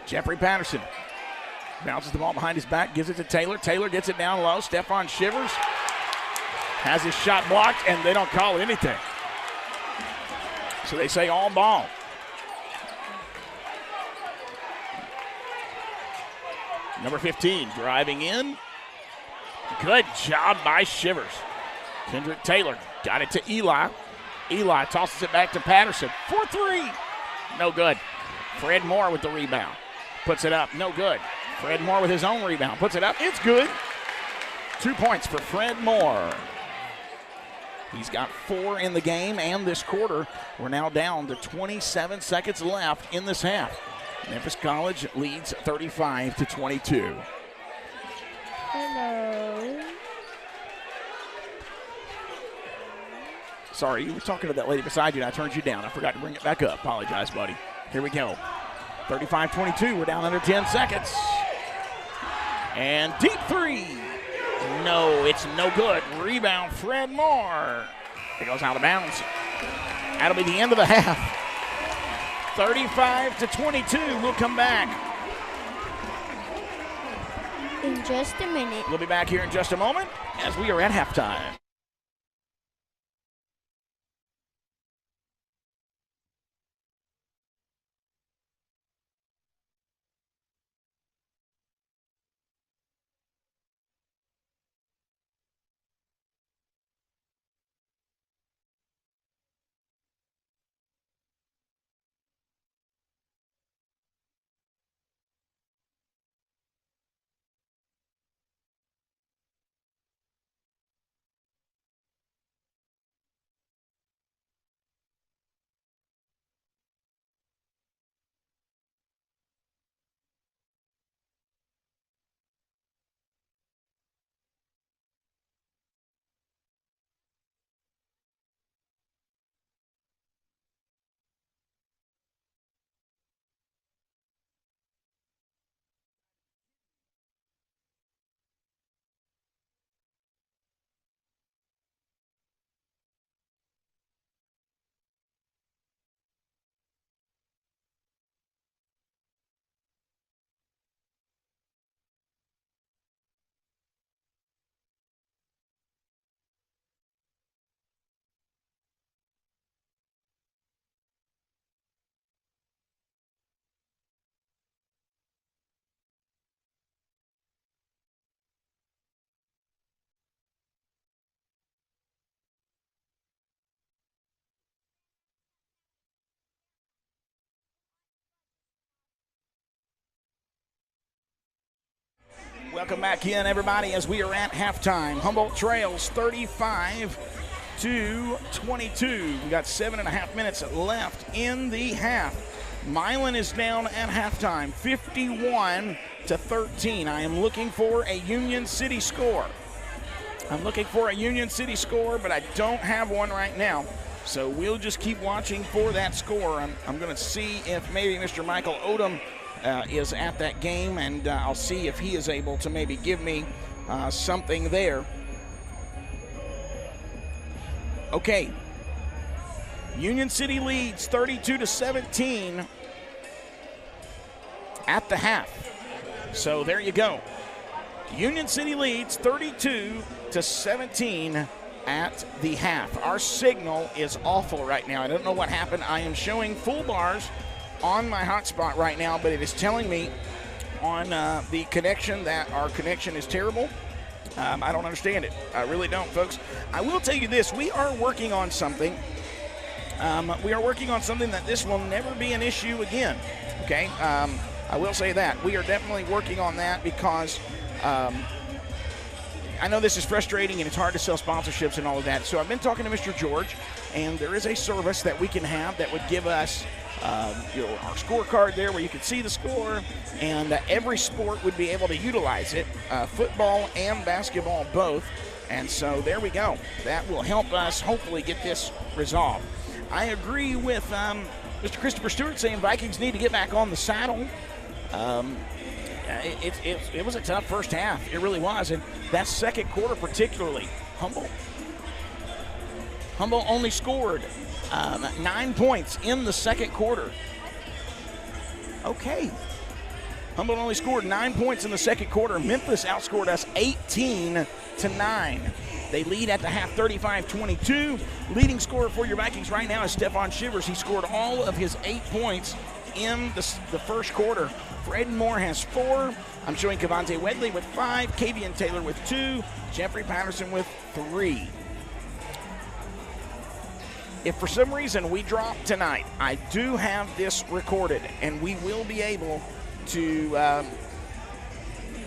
Jeffrey Patterson bounces the ball behind his back, gives it to Taylor. Taylor gets it down low. Stephon Shivers has his shot blocked, and they don't call anything. So they say all ball. Number 15 driving in. Good job by Shivers. Kendrick Taylor got it to Eli. Eli tosses it back to Patterson. 4-3. No good. Fred Moore with the rebound. Puts it up. No good. Fred Moore with his own rebound. Puts it up. It's good. 2 points for Fred Moore. He's got 4 in the game and this quarter. We're now down to 27 seconds left in this half. Memphis College leads 35-22. Hello. Sorry, you were talking to that lady beside you and I turned you down. I forgot to bring it back up. Apologize, buddy. Here we go. 35-22. We're down under 10 seconds. And deep 3. No, it's no good. Rebound, Fred Moore. It goes out of bounds. That'll be the end of the half. 35-22. We'll come back In just a minute. We'll be back here in just a moment as we are at halftime. Welcome back in, everybody, as we are at halftime. Humboldt trails 35-22. We got 7.5 minutes left in the half. Milan is down at halftime, 51-13. I am looking for a Union City score. but I don't have one right now. So we'll just keep watching for that score. I'm going to see if maybe Mr. Michael Odom is at that game, and I'll see if he is able to maybe give me something there. Okay. Union City leads 32-17 at the half. So there you go. Union City leads 32-17 at the half. Our signal is awful right now. I don't know what happened. I am showing full bars on my hotspot right now, but it is telling me on the connection that our connection is terrible. I don't understand it. I really don't, folks. I will tell you this. We are working on something. We are working on something that this will never be an issue again, okay? I will say that. We are definitely working on that because I know this is frustrating and it's hard to sell sponsorships and all of that. So I've been talking to Mr. George, and there is a service that we can have that would give us our scorecard there where you can see the score, and every sport would be able to utilize it, football and basketball both. And so there we go. That will help us hopefully get this resolved. I agree with Mr. Christopher Stewart saying Vikings need to get back on the saddle. It was a tough first half. It really was. And that second quarter particularly, Humboldt only scored 9 points in the second quarter. Okay. Humboldt only scored 9 points in the second quarter. Memphis outscored us 18-9. They lead at the half 35-22. Leading scorer for your Vikings right now is Stephon Shivers. He scored all of his 8 points in the first quarter. Fred Moore has 4. I'm showing Cavante Wedley with 5. Kavian Taylor with 2. Jeffrey Patterson with 3. If for some reason we drop tonight, I do have this recorded, and we will be able to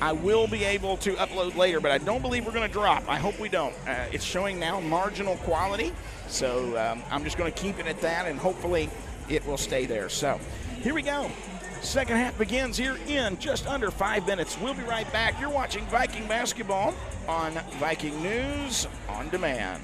I will be able to upload later, but I don't believe we're going to drop. I hope we don't. It's showing now marginal quality, so I'm just going to keep it at that, and hopefully it will stay there. So here we go. Second half begins here in just under 5 minutes. We'll be right back. You're watching Viking basketball on Viking News on Demand.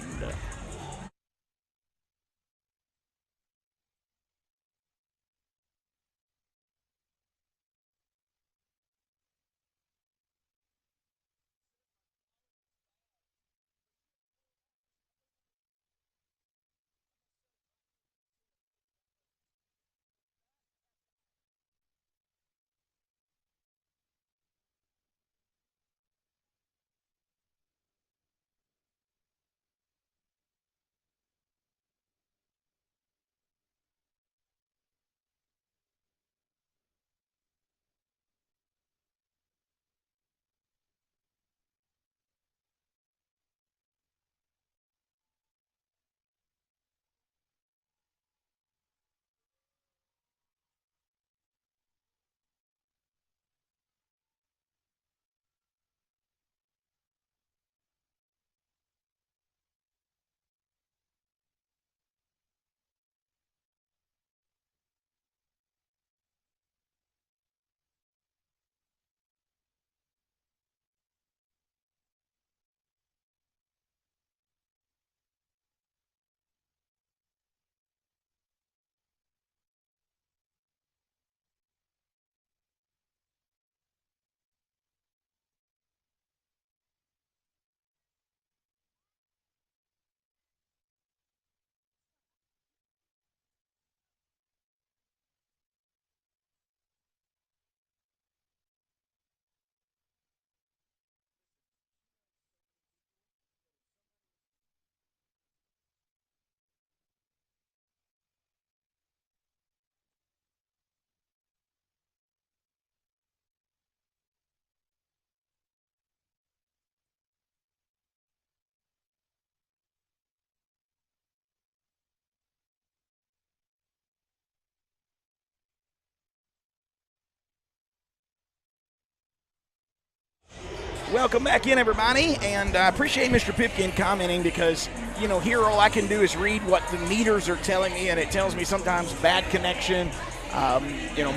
Welcome back in, everybody, and I appreciate Mr. Pipkin commenting because, here all I can do is read what the meters are telling me, and it tells me sometimes bad connection,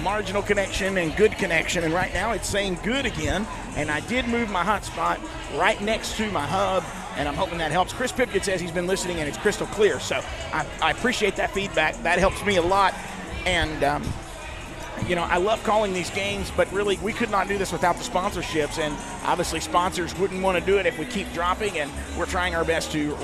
marginal connection and good connection, and right now it's saying good again, and I did move my hotspot right next to my hub, and I'm hoping that helps. Chris Pipkin says he's been listening, and it's crystal clear, so I appreciate that feedback. That helps me a lot, and you know, I love calling these games, but really we could not do this without the sponsorships, and obviously sponsors wouldn't want to do it if we keep dropping, and we're trying our best to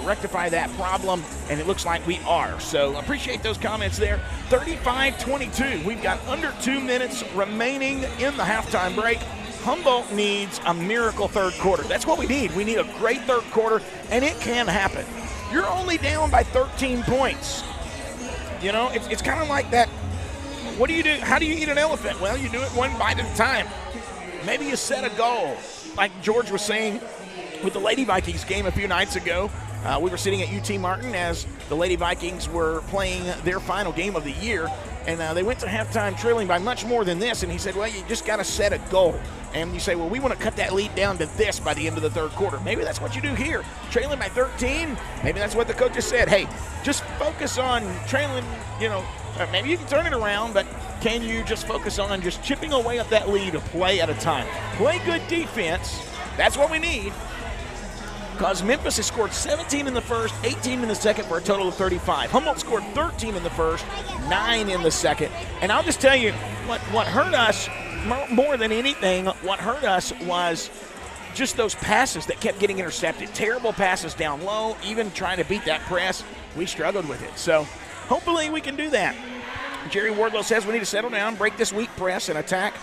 rectify that problem, and it looks like we are. So appreciate those comments there. 35-22. We've got under 2 minutes remaining in the halftime break. Humboldt needs a miracle third quarter. That's what we need. We need a great third quarter, and it can happen. You're only down by 13 points. You know, it's kind of like that. What do you do? How do you eat an elephant? Well, you do it one bite at a time. Maybe you set a goal. Like George was saying with the Lady Vikings game a few nights ago, we were sitting at UT Martin as the Lady Vikings were playing their final game of the year, and they went to halftime trailing by much more than this, and he said, well, you just got to set a goal. And you say, well, we want to cut that lead down to this by the end of the third quarter. Maybe that's what you do here. Trailing by 13, maybe that's what the coach has said. Hey, just focus on trailing, you know, maybe you can turn it around, but can you just focus on just chipping away at that lead a play at a time? Play good defense. That's what we need. Because Memphis has scored 17 in the first, 18 in the second for a total of 35. Humboldt scored 13 in the first, 9 in the second. And I'll just tell you, what hurt us more than anything, what hurt us was just those passes that kept getting intercepted. Terrible passes down low, even trying to beat that press. We struggled with it. So hopefully we can do that. Jerry Wardlow says we need to settle down, break this weak press, and attack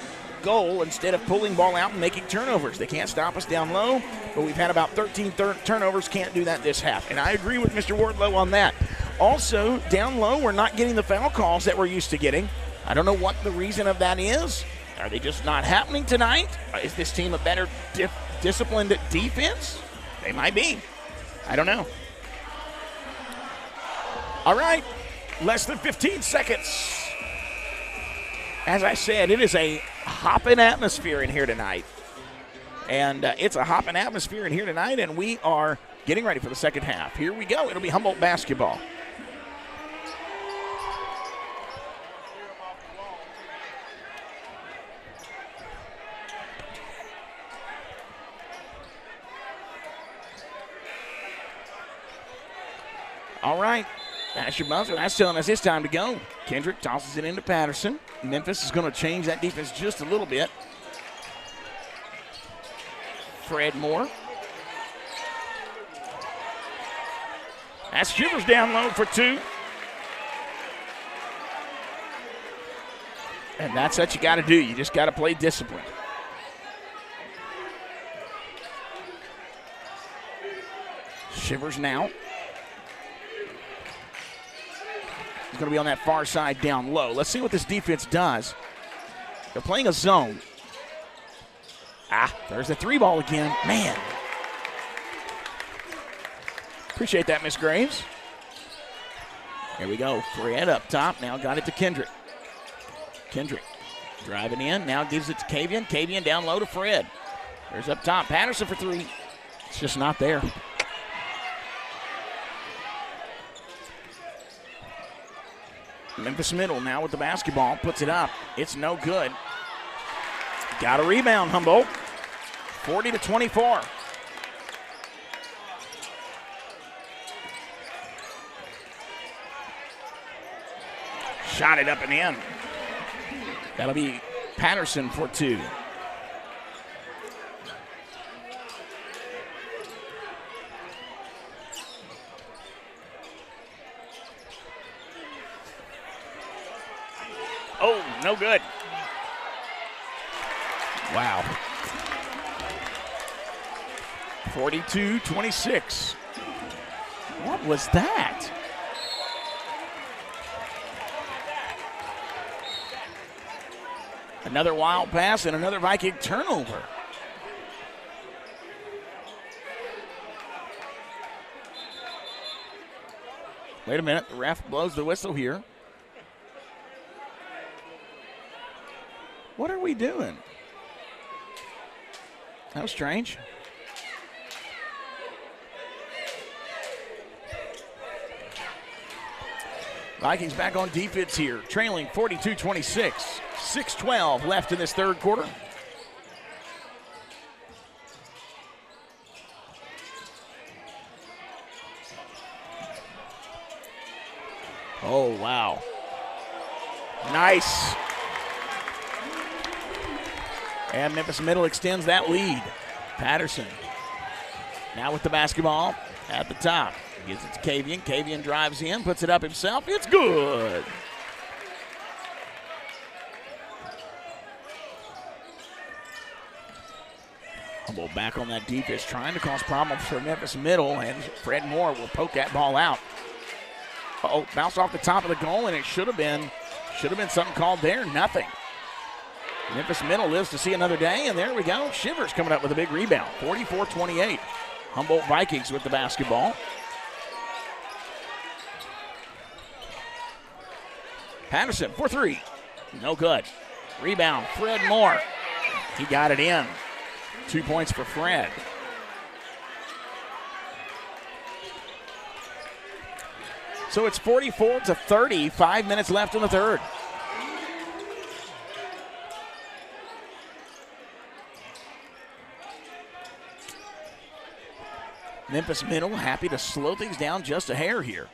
goal instead of pulling ball out and making turnovers. They can't stop us down low, but we've had about 13 turnovers. Can't do that this half. And I agree with Mr. Wardlow on that. Also, down low, we're not getting the foul calls that we're used to getting. I don't know what the reason of that is. Are they just not happening tonight? Is this team a better disciplined defense? They might be. I don't know. All right, less than 15 seconds. As I said, it is a hopping atmosphere in here tonight. And it's a hopping atmosphere in here tonight, and we are getting ready for the second half. Here we go. It'll be Humboldt basketball. All right, that's your buzzer. That's telling us it's time to go. Kendrick tosses it into Patterson. Memphis is going to change that defense just a little bit. Fred Moore. That's Shivers down low for two. And that's what you got to do. You just got to play discipline. Shivers now. He's going to be on that far side down low. Let's see what this defense does. They're playing a zone. There's the three ball again. Man. Appreciate that, Miss Graves. Here we go. Fred up top. Now got it to Kendrick. Kendrick driving in. Now gives it to Kavian. Kavian down low to Fred. There's up top. Patterson for three. It's just not there. Memphis middle now with the basketball. Puts it up. It's no good. Got a rebound, Humboldt. 40-24. Shot it up and in. That'll be Patterson for two. Oh, no good. Wow. 42-26. What was that? Another wild pass and another Viking turnover. Wait a minute. The ref blows the whistle here. What are we doing? That was strange. Vikings back on defense here, trailing 42-26. 6:12 left in this third quarter. Oh, wow. Nice. And Memphis Middle extends that lead. Patterson now with the basketball at the top. Gives it to Kavian. Kavian drives in, puts it up himself. It's good. Humboldt back on that defense, trying to cause problems for Memphis Middle, and Fred Moore will poke that ball out. Uh-oh, bounce off the top of the goal, and it should have been something called there. Nothing. Memphis Middle lives to see another day, and there we go. Shivers coming up with a big rebound, 44-28. Humboldt Vikings with the basketball. Patterson for three. No good. Rebound, Fred Moore. He got it in. 2 points for Fred. So it's 44-30, 5 minutes left in the third. Memphis Middle happy to slow things down just a hair here.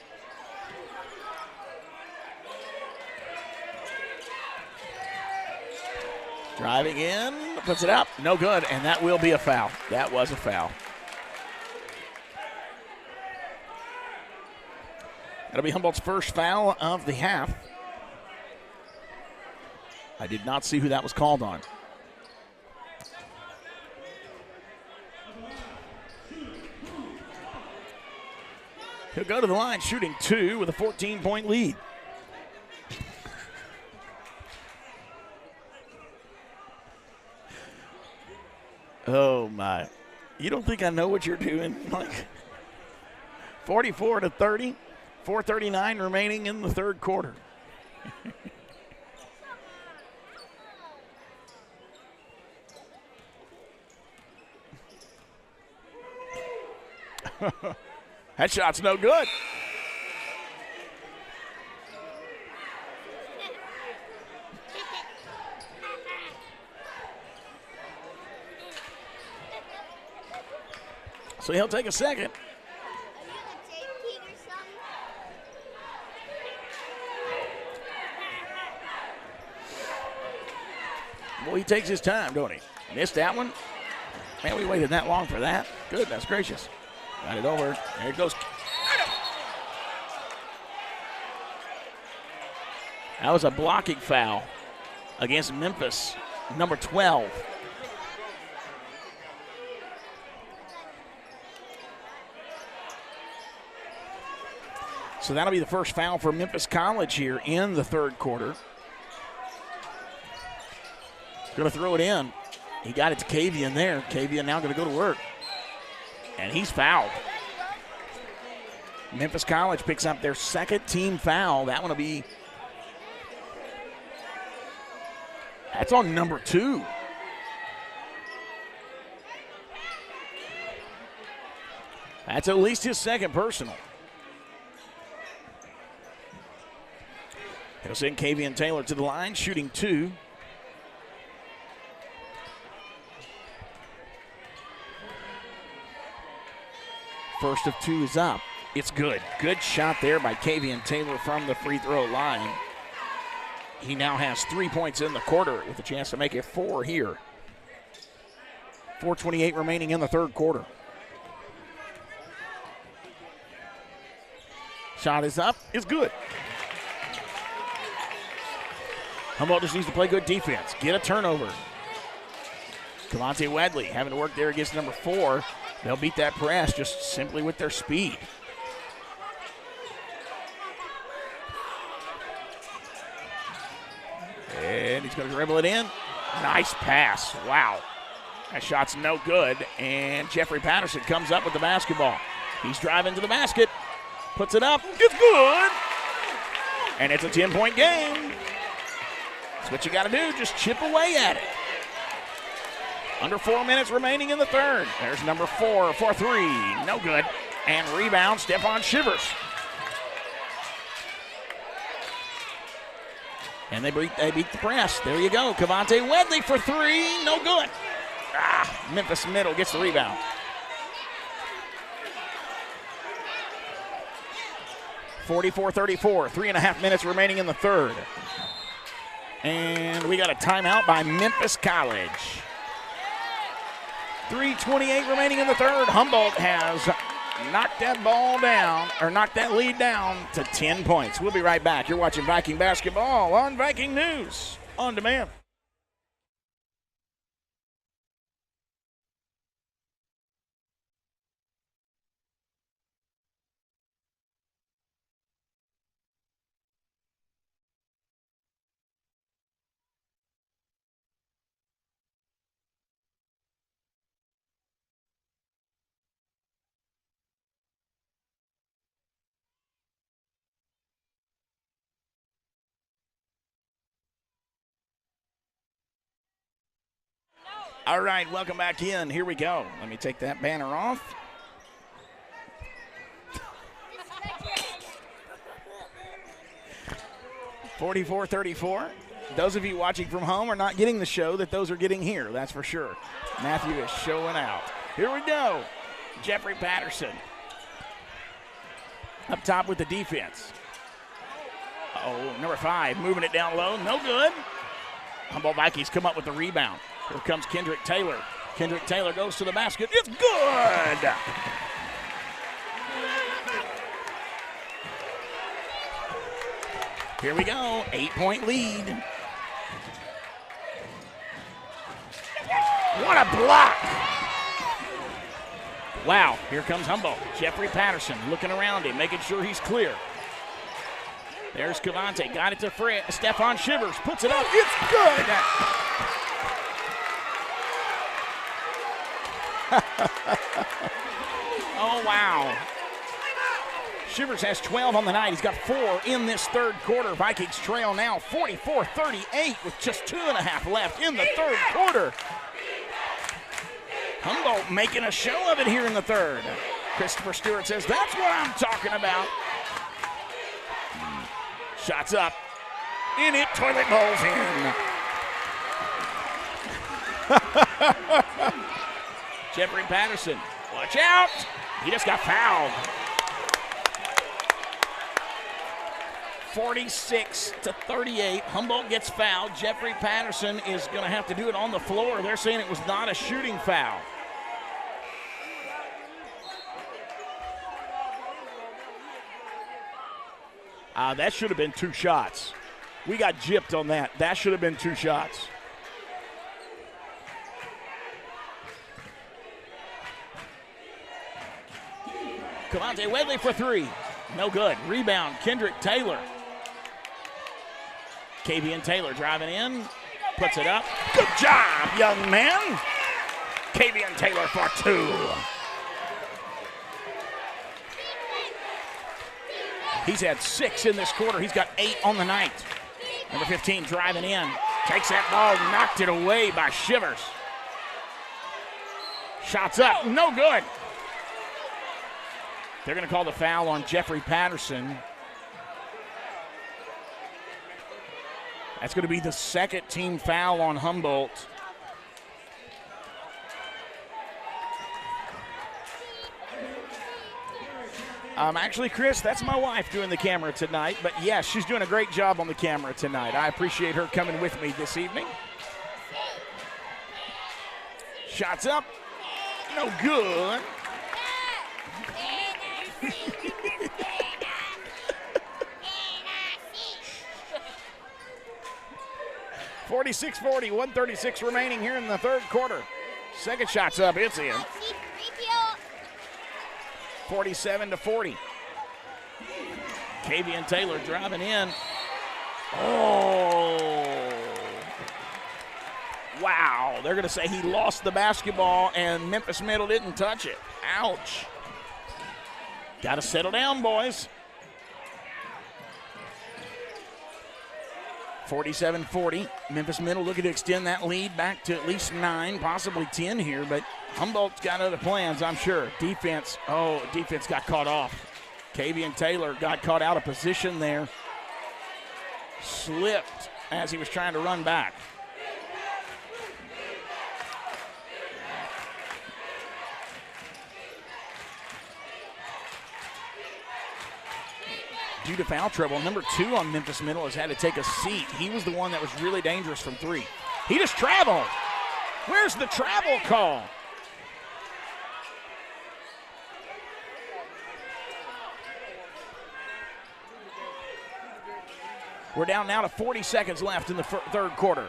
Driving in, puts it up, no good, and that will be a foul. That was a foul. That'll be Humboldt's first foul of the half. I did not see who that was called on. He'll go to the line shooting two with a 14-point lead. Oh, my. You don't think I know what you're doing? Like 44-30, 4:39 remaining in the third quarter. That shot's no good. So he'll take a second. Well, he takes his time, don't he? Missed that one. Man, we waited that long for that. Goodness gracious. Got it over. There it goes. That was a blocking foul against Memphis, number 12. So that'll be the first foul for Memphis College here in the third quarter. Going to throw it in. He got it to Kavian there. Kavian now going to go to work. And he's fouled. Memphis College picks up their second team foul. That one will be, that's on number 2. That's at least his second personal. He'll send Kavian Taylor to the line, shooting 2. First of 2 is up. It's good. Good shot there by Kavian Taylor from the free throw line. He now has 3 points in the quarter with a chance to make it 4 here. 4:28 remaining in the third quarter. Shot is up. It's good. Humboldt just needs to play good defense. Get a turnover. Cavante Wedley having to work there against number 4. They'll beat that press just simply with their speed. And he's going to dribble it in. Nice pass. Wow. That shot's no good. And Jeffrey Patterson comes up with the basketball. He's driving to the basket. Puts it up. It's good. And it's a 10-point game. That's what you got to do. Just chip away at it. Under 4 minutes remaining in the third. There's number 4 for 3. No good. And rebound, Stephon Shivers. And they beat the press. There you go. Cavante Wedley for 3. No good. Memphis Middle gets the rebound. (44-34). 3.5 minutes remaining in the third. And we got a timeout by Memphis College. 3:28 remaining in the third. Humboldt has knocked that ball down, or knocked that lead down to 10 points. We'll be right back. You're watching Viking basketball on Viking News on Demand. All right, welcome back in. Here we go. Let me take that banner off. (44-34). Those of you watching from home are not getting the show that those are getting here, that's for sure. Matthew is showing out. Here we go. Jeffrey Patterson up top with the defense. Oh, number 5 moving it down low. No good. Humboldt Vikings come up with the rebound. Here comes Kendrick Taylor. Kendrick Taylor goes to the basket. It's good! Here we go. 8-point lead. What a block! Wow, here comes Humboldt. Jeffrey Patterson looking around him, making sure he's clear. There's Cavante. Got it to Stephon Shivers. Puts it up. It's good! Oh, wow. Shivers has 12 on the night. He's got 4 in this third quarter. Vikings trail now 44-38 with just 2.5 left in the third quarter. Humboldt making a show of it here in the third. Christopher Stewart says, that's what I'm talking about. Shots up. And it toilet bowls in. Jeffrey Patterson, watch out. He just got fouled. 46-38. Humboldt gets fouled. Jeffrey Patterson is going to have to do it on the floor. They're saying it was not a shooting foul. That should have been 2 shots. We got gypped on that. That should have been 2 shots. Cavante Wedley for 3. No good. Rebound, Kendrick Taylor. Kavian Taylor driving in. Puts it up. Good job, young man. Kavian Taylor for 2. He's had 6 in this quarter. He's got 8 on the night. Number 15 driving in. Takes that ball, knocked it away by Shivers. Shots up, no good. They're going to call the foul on Jeffrey Patterson. That's going to be the second team foul on Humboldt. Actually, Chris, that's my wife doing the camera tonight. But, yes, she's doing a great job on the camera tonight. I appreciate her coming with me this evening. Shots up. No good. 46-40, 1:36 remaining here in the third quarter. Second shot's up, it's in. 47-40. Kavian Taylor driving in. Oh. Wow, they're going to say he lost the basketball and Memphis Middle didn't touch it. Ouch. Got to settle down, boys. 47-40. Memphis Middle looking to extend that lead back to at least 9, possibly 10 here, but Humboldt's got other plans, I'm sure. Defense got caught off. Kavian Taylor got caught out of position there. Slipped as he was trying to run back. Due to foul trouble, number 2 on Memphis Middle has had to take a seat. He was the one that was really dangerous from 3. He just traveled. Where's the travel call? We're down now to 40 seconds left in the third quarter.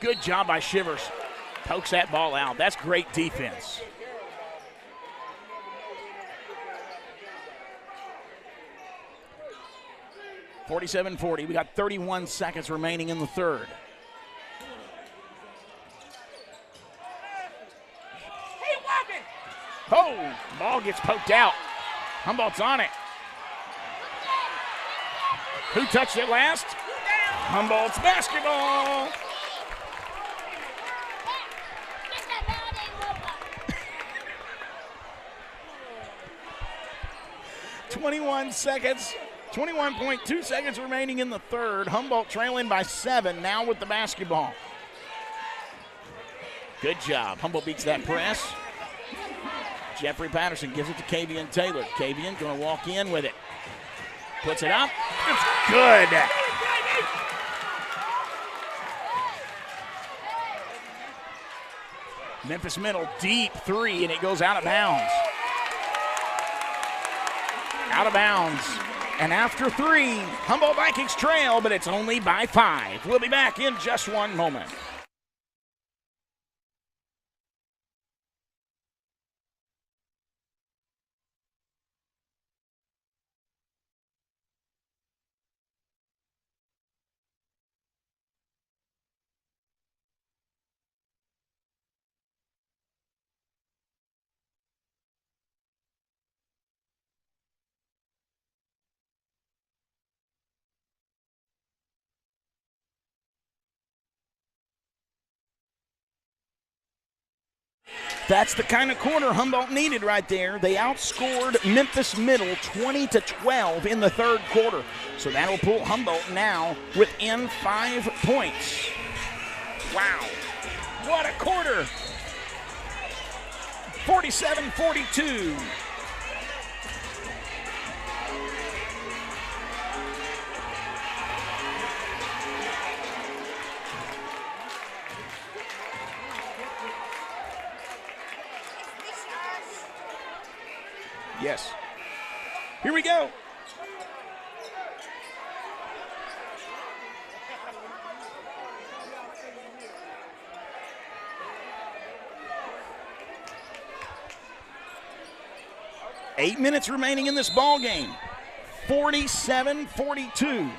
Good job by Shivers. Pokes that ball out. That's great defense. (47-40). We got 31 seconds remaining in the third. Oh, ball gets poked out. Humboldt's on it. Who touched it last? Humboldt's basketball. (21 seconds). 21.2 seconds remaining in the third. Humboldt trailing by 7 now with the basketball. Good job. Humboldt beats that press. Jeffrey Patterson gives it to Kavian Taylor. Kavian going to walk in with it. Puts it up. It's good. Memphis middle, deep three, and it goes out of bounds. Out of bounds. And after 3, Humboldt Vikings trail, but it's only by 5. We'll be back in just one moment. That's the kind of quarter Humboldt needed right there. They outscored Memphis Middle 20-12 in the third quarter. So that'll pull Humboldt now within 5 points. Wow. What a quarter. 47-42. Yes. Here we go. Eight minutes remaining in this ball game. 47-42.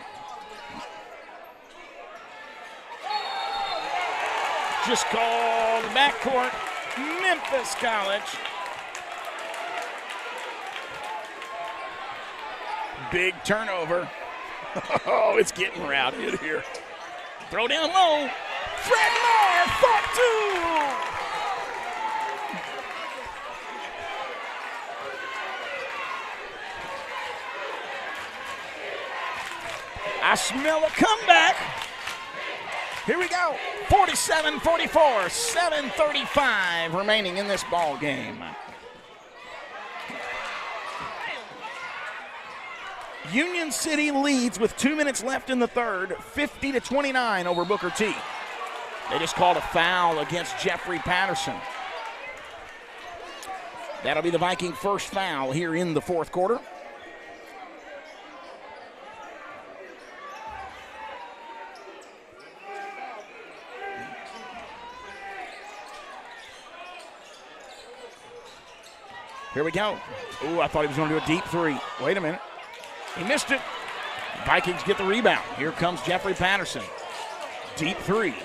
Just called backcourt. Memphis College. Big turnover. Oh, it's getting rowdy in here. Throw down low. Fred Moore, thought two. I smell a comeback. Here we go. 47-44, 7:35 remaining in this ball game. Union City leads with 2 minutes left in the third, 50-29 over Booker T. They just called a foul against Jeffrey Patterson. That'll be the Viking first foul here in the fourth quarter. Here we go. Ooh, I thought he was going to do a deep three. Wait a minute. He missed it. Vikings get the rebound. Here comes Jeffrey Patterson. Deep three.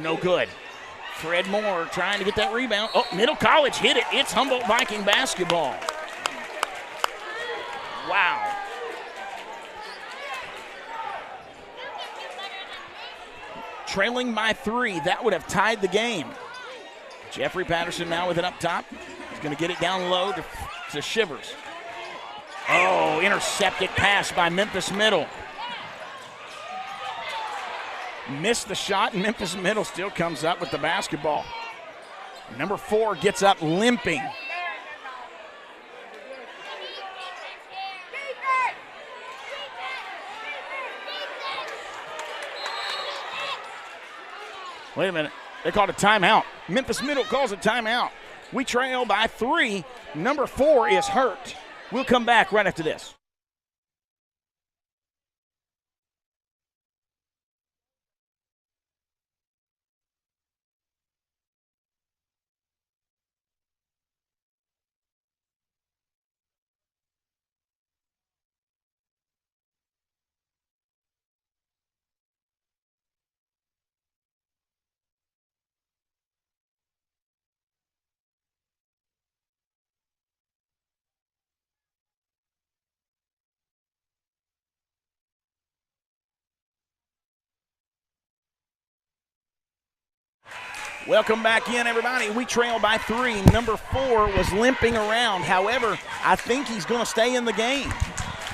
No good. Fred Moore trying to get that rebound. Oh, Middle College hit it. It's Humboldt Viking basketball. Wow. Trailing by 3. That would have tied the game. Jeffrey Patterson now with it up top. He's going to get it down low to Shivers. Oh, intercepted pass by Memphis Middle. Missed the shot, and Memphis Middle still comes up with the basketball. Number 4 gets up limping. Wait a minute. They called a timeout. Memphis Middle calls a timeout. We trail by 3. Number 4 is hurt. We'll come back right after this. Welcome back in, everybody. We trail by 3. Number 4 was limping around. However, I think he's going to stay in the game.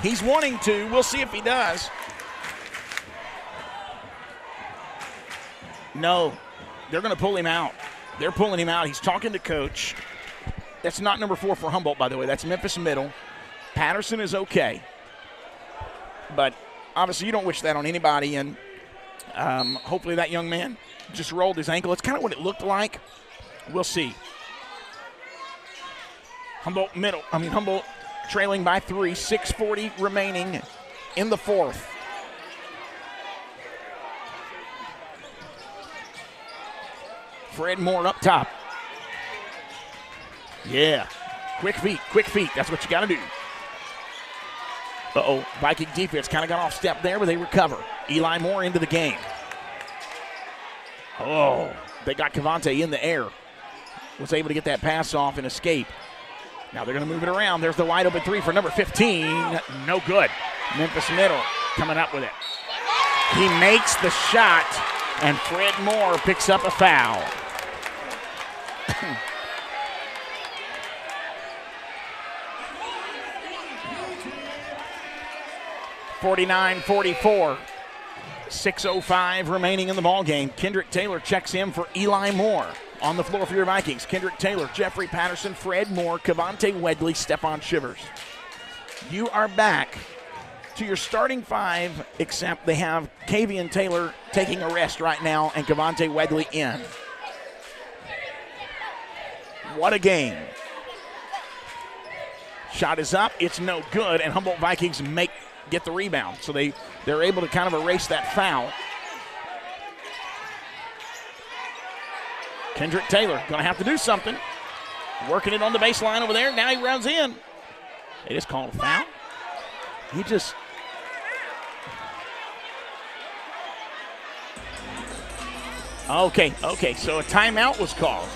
He's wanting to. We'll see if he does. No, they're going to pull him out. They're pulling him out. He's talking to coach. That's not number 4 for Humboldt, by the way. That's Memphis Middle. Patterson is okay. But obviously you don't wish that on anybody, and hopefully that young man just rolled his ankle. It's kind of what it looked like. We'll see. Humboldt trailing by 3, 6:40 remaining in the 4th. Fred Moore up top. Yeah. Quick feet. That's what you got to do. Uh-oh. Viking defense kind of got off step there, but they recover. Eli Moore into the game. Oh, they got Cavante in the air. Was able to get that pass off and escape. Now they're going to move it around. There's the wide open 3 for number 15. No good. Memphis Middle coming up with it. He makes the shot, and Fred Moore picks up a foul. 49-44. 6:05 remaining in the ball game. Kendrick Taylor checks in for Eli Moore. On the floor for your Vikings, Kendrick Taylor, Jeffrey Patterson, Fred Moore, Cavante Wedley, Stephon Shivers. You are back to your starting 5, except they have Kavian Taylor taking a rest right now and Cavante Wedley in. What a game. Shot is up. It's no good, and Humboldt Vikings get the rebound. So they're able to kind of erase that foul. Kendrick Taylor going to have to do something. Working it on the baseline over there. Now he runs in. They just called a foul. He just... Okay, so a timeout was called.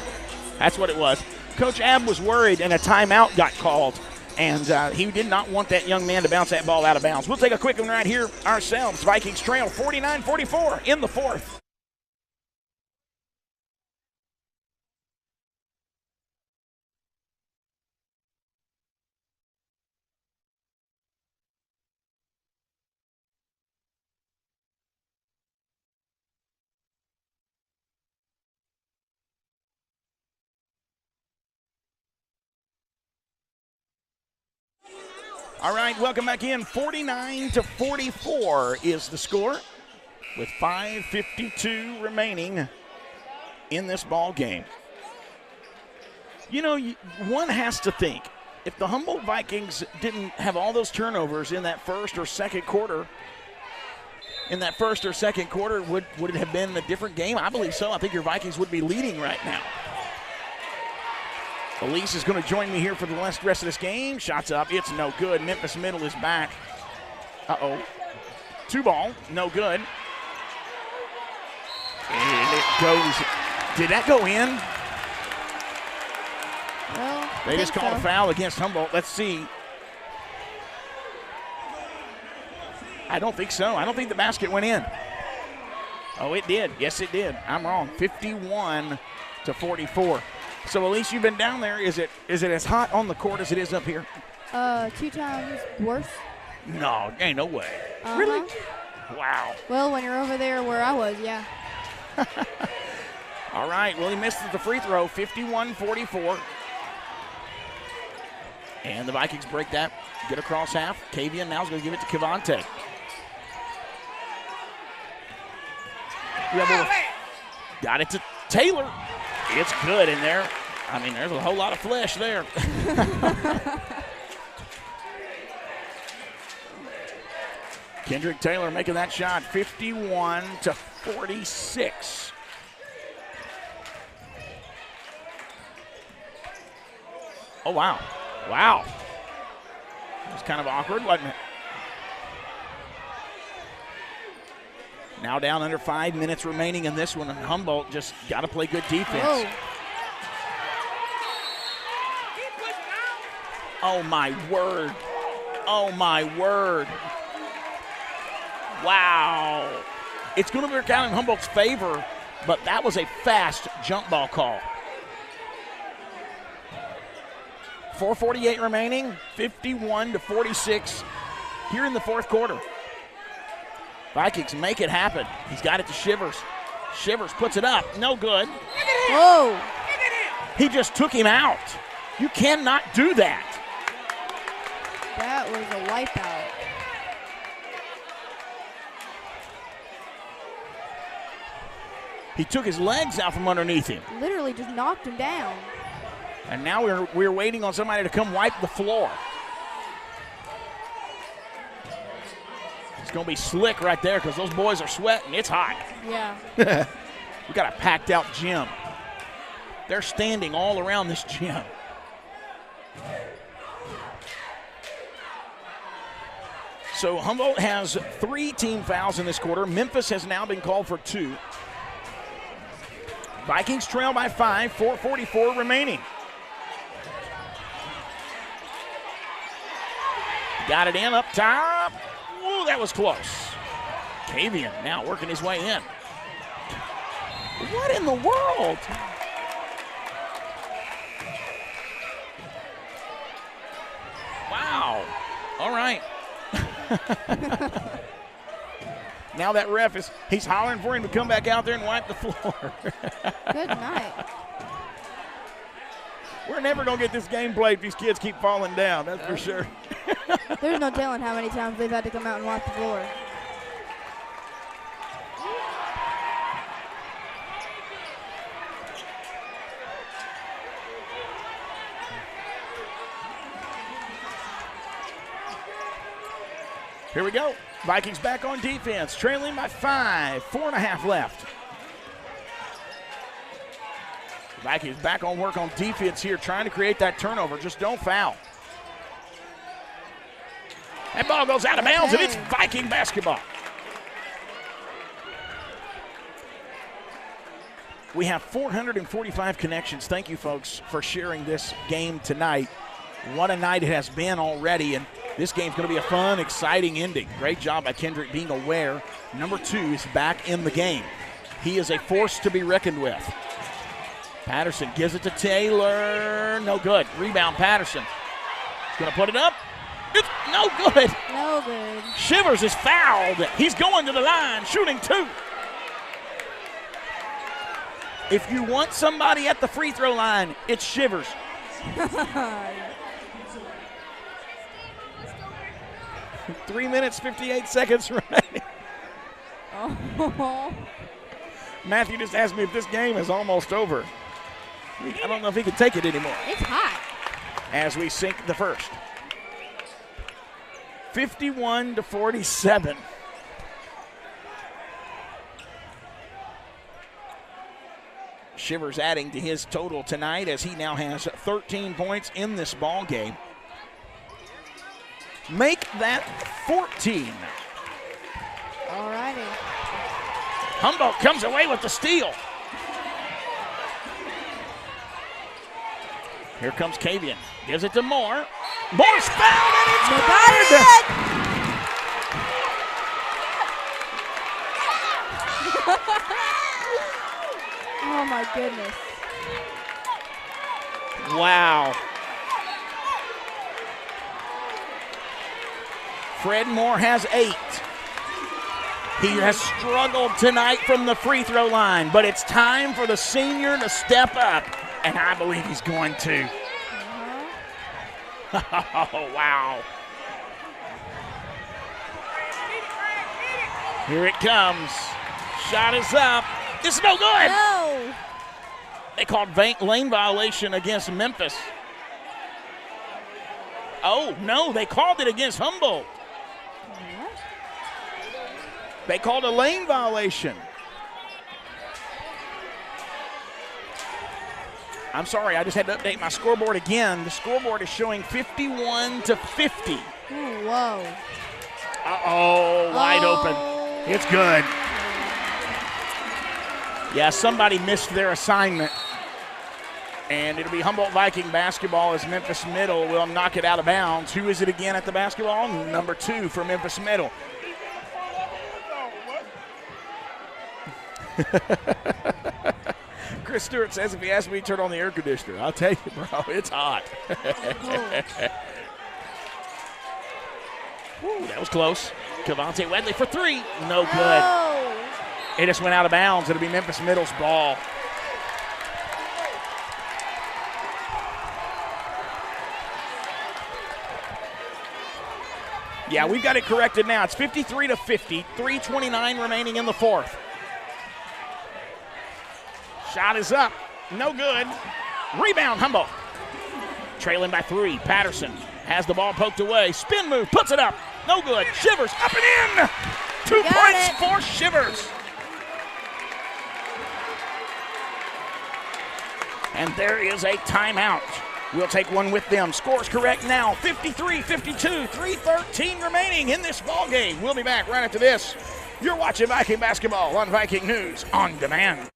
That's what it was. Coach Abb was worried, and a timeout got called. And he did not want that young man to bounce that ball out of bounds. We'll take a quick one right here ourselves. Vikings trail 49-44 in the 4th. All right, welcome back in. 49-44 is the score with 5:52 remaining in this ball game. You know, one has to think, if the Humboldt Vikings didn't have all those turnovers in that first or second quarter, would it have been a different game? I believe so. I think your Vikings would be leading right now. Elise is going to join me here for the rest of this game. Shots up. It's no good. Memphis Middle is back. Uh-oh. 2-ball. No good. And it goes. Did that go in? Well, they just called a foul against Humboldt. Let's see. I don't think so. I don't think the basket went in. Oh, it did. Yes, it did. I'm wrong. 51-44. So, Elise, you've been down there. Is it as hot on the court as it is up here? 2 times worse. No, ain't no way. Really? Wow. Well, when you're over there where I was, yeah. All right. Well, he missed the free throw, 51-44. And the Vikings break that, get across half. Kavian now is going to give it to Cavante. Got it to Taylor. It's good in there. I mean, there's a whole lot of flesh there. Kendrick Taylor making that shot, 51-46. Oh, wow. Wow. It was kind of awkward, wasn't it? Now down under 5 minutes remaining in this one, and Humboldt just got to play good defense. Oh. Oh, my word. Oh, my word. Wow. It's going to work out in Humboldt's favor, but that was a fast jump ball call. 4:48 remaining, 51-46 here in the fourth quarter. Vikings make it happen. He's got it to Shivers. Shivers puts it up. No good. Whoa. He just took him out. You cannot do that. That was a wipeout. He took his legs out from underneath him. Literally just knocked him down. And now we're waiting on somebody to come wipe the floor. It's going to be slick right there because those boys are sweating. It's hot. Yeah. We got a packed out gym. They're standing all around this gym. So Humboldt has 3 team fouls in this quarter. Memphis has now been called for 2. Vikings trail by 5, 4:44 remaining. Got it in up top. Ooh, that was close. Kavian now working his way in. What in the world? Wow. All right. Now that ref he's hollering for him to come back out there and wipe the floor. Good night. We're never going to get this game played if these kids keep falling down, that's for sure. There's no telling how many times they've had to come out and wipe the floor. Here we go. Vikings back on defense, trailing by 5, 4.5 left. Vikings back on work on defense here, trying to create that turnover. Just don't foul. That ball goes out of bounds, and it's Viking basketball. We have 445 connections. Thank you, folks, for sharing this game tonight. What a night it has been already, and this game's going to be a fun, exciting ending. Great job by Kendrick being aware. Number 2 is back in the game. He is a force to be reckoned with. Patterson gives it to Taylor. No good. Rebound, Patterson. He's going to put it up. It's no good. No good. Shivers is fouled. He's going to the line, shooting 2. If you want somebody at the free throw line, it's Shivers. 3 minutes, 58 seconds remaining. Oh. Matthew just asked me if this game is almost over. I don't know if he can take it anymore. It's hot. As we sink the first. 51-47. Shivers adding to his total tonight as he now has 13 points in this ball game. Make that 14. All righty. Humboldt comes away with the steal. Here comes Kavian. Gives it to Moore. Moore's fouled and it's good. Oh my goodness. Wow. Fred Moore has 8. He has struggled tonight from the free throw line, but it's time for the senior to step up, and I believe he's going to. Oh, wow. Here it comes. Shot is up. It's no good. No. they called lane violation against Memphis. Oh, no, they called it against Humboldt. They called a lane violation. I'm sorry, I just had to update my scoreboard again. The scoreboard is showing 51-50. Ooh, whoa. Uh-oh, wide open. It's good. Yeah, somebody missed their assignment. And it'll be Humboldt Viking basketball as Memphis Middle will knock it out of bounds. Who is it again at the basketball? Number 2 for Memphis Middle. Chris Stewart says if he asks me to turn on the air conditioner, I'll tell you, bro, it's hot. Ooh, that was close. Cavante Wedley for 3. No good. Oh. It just went out of bounds. It'll be Memphis Middle's ball. Yeah, we've got it corrected now. It's 53-50, 3:29 remaining in the fourth. Shot is up. No good. Rebound, Humboldt. Trailing by 3. Patterson has the ball poked away. Spin move, puts it up. No good. Shivers up and in. 2 points for Shivers. And there is a timeout. We'll take one with them. Scores correct now. 53-52, 3:13 remaining in this ball game. We'll be back right after this. You're watching Viking basketball on Viking News on Demand.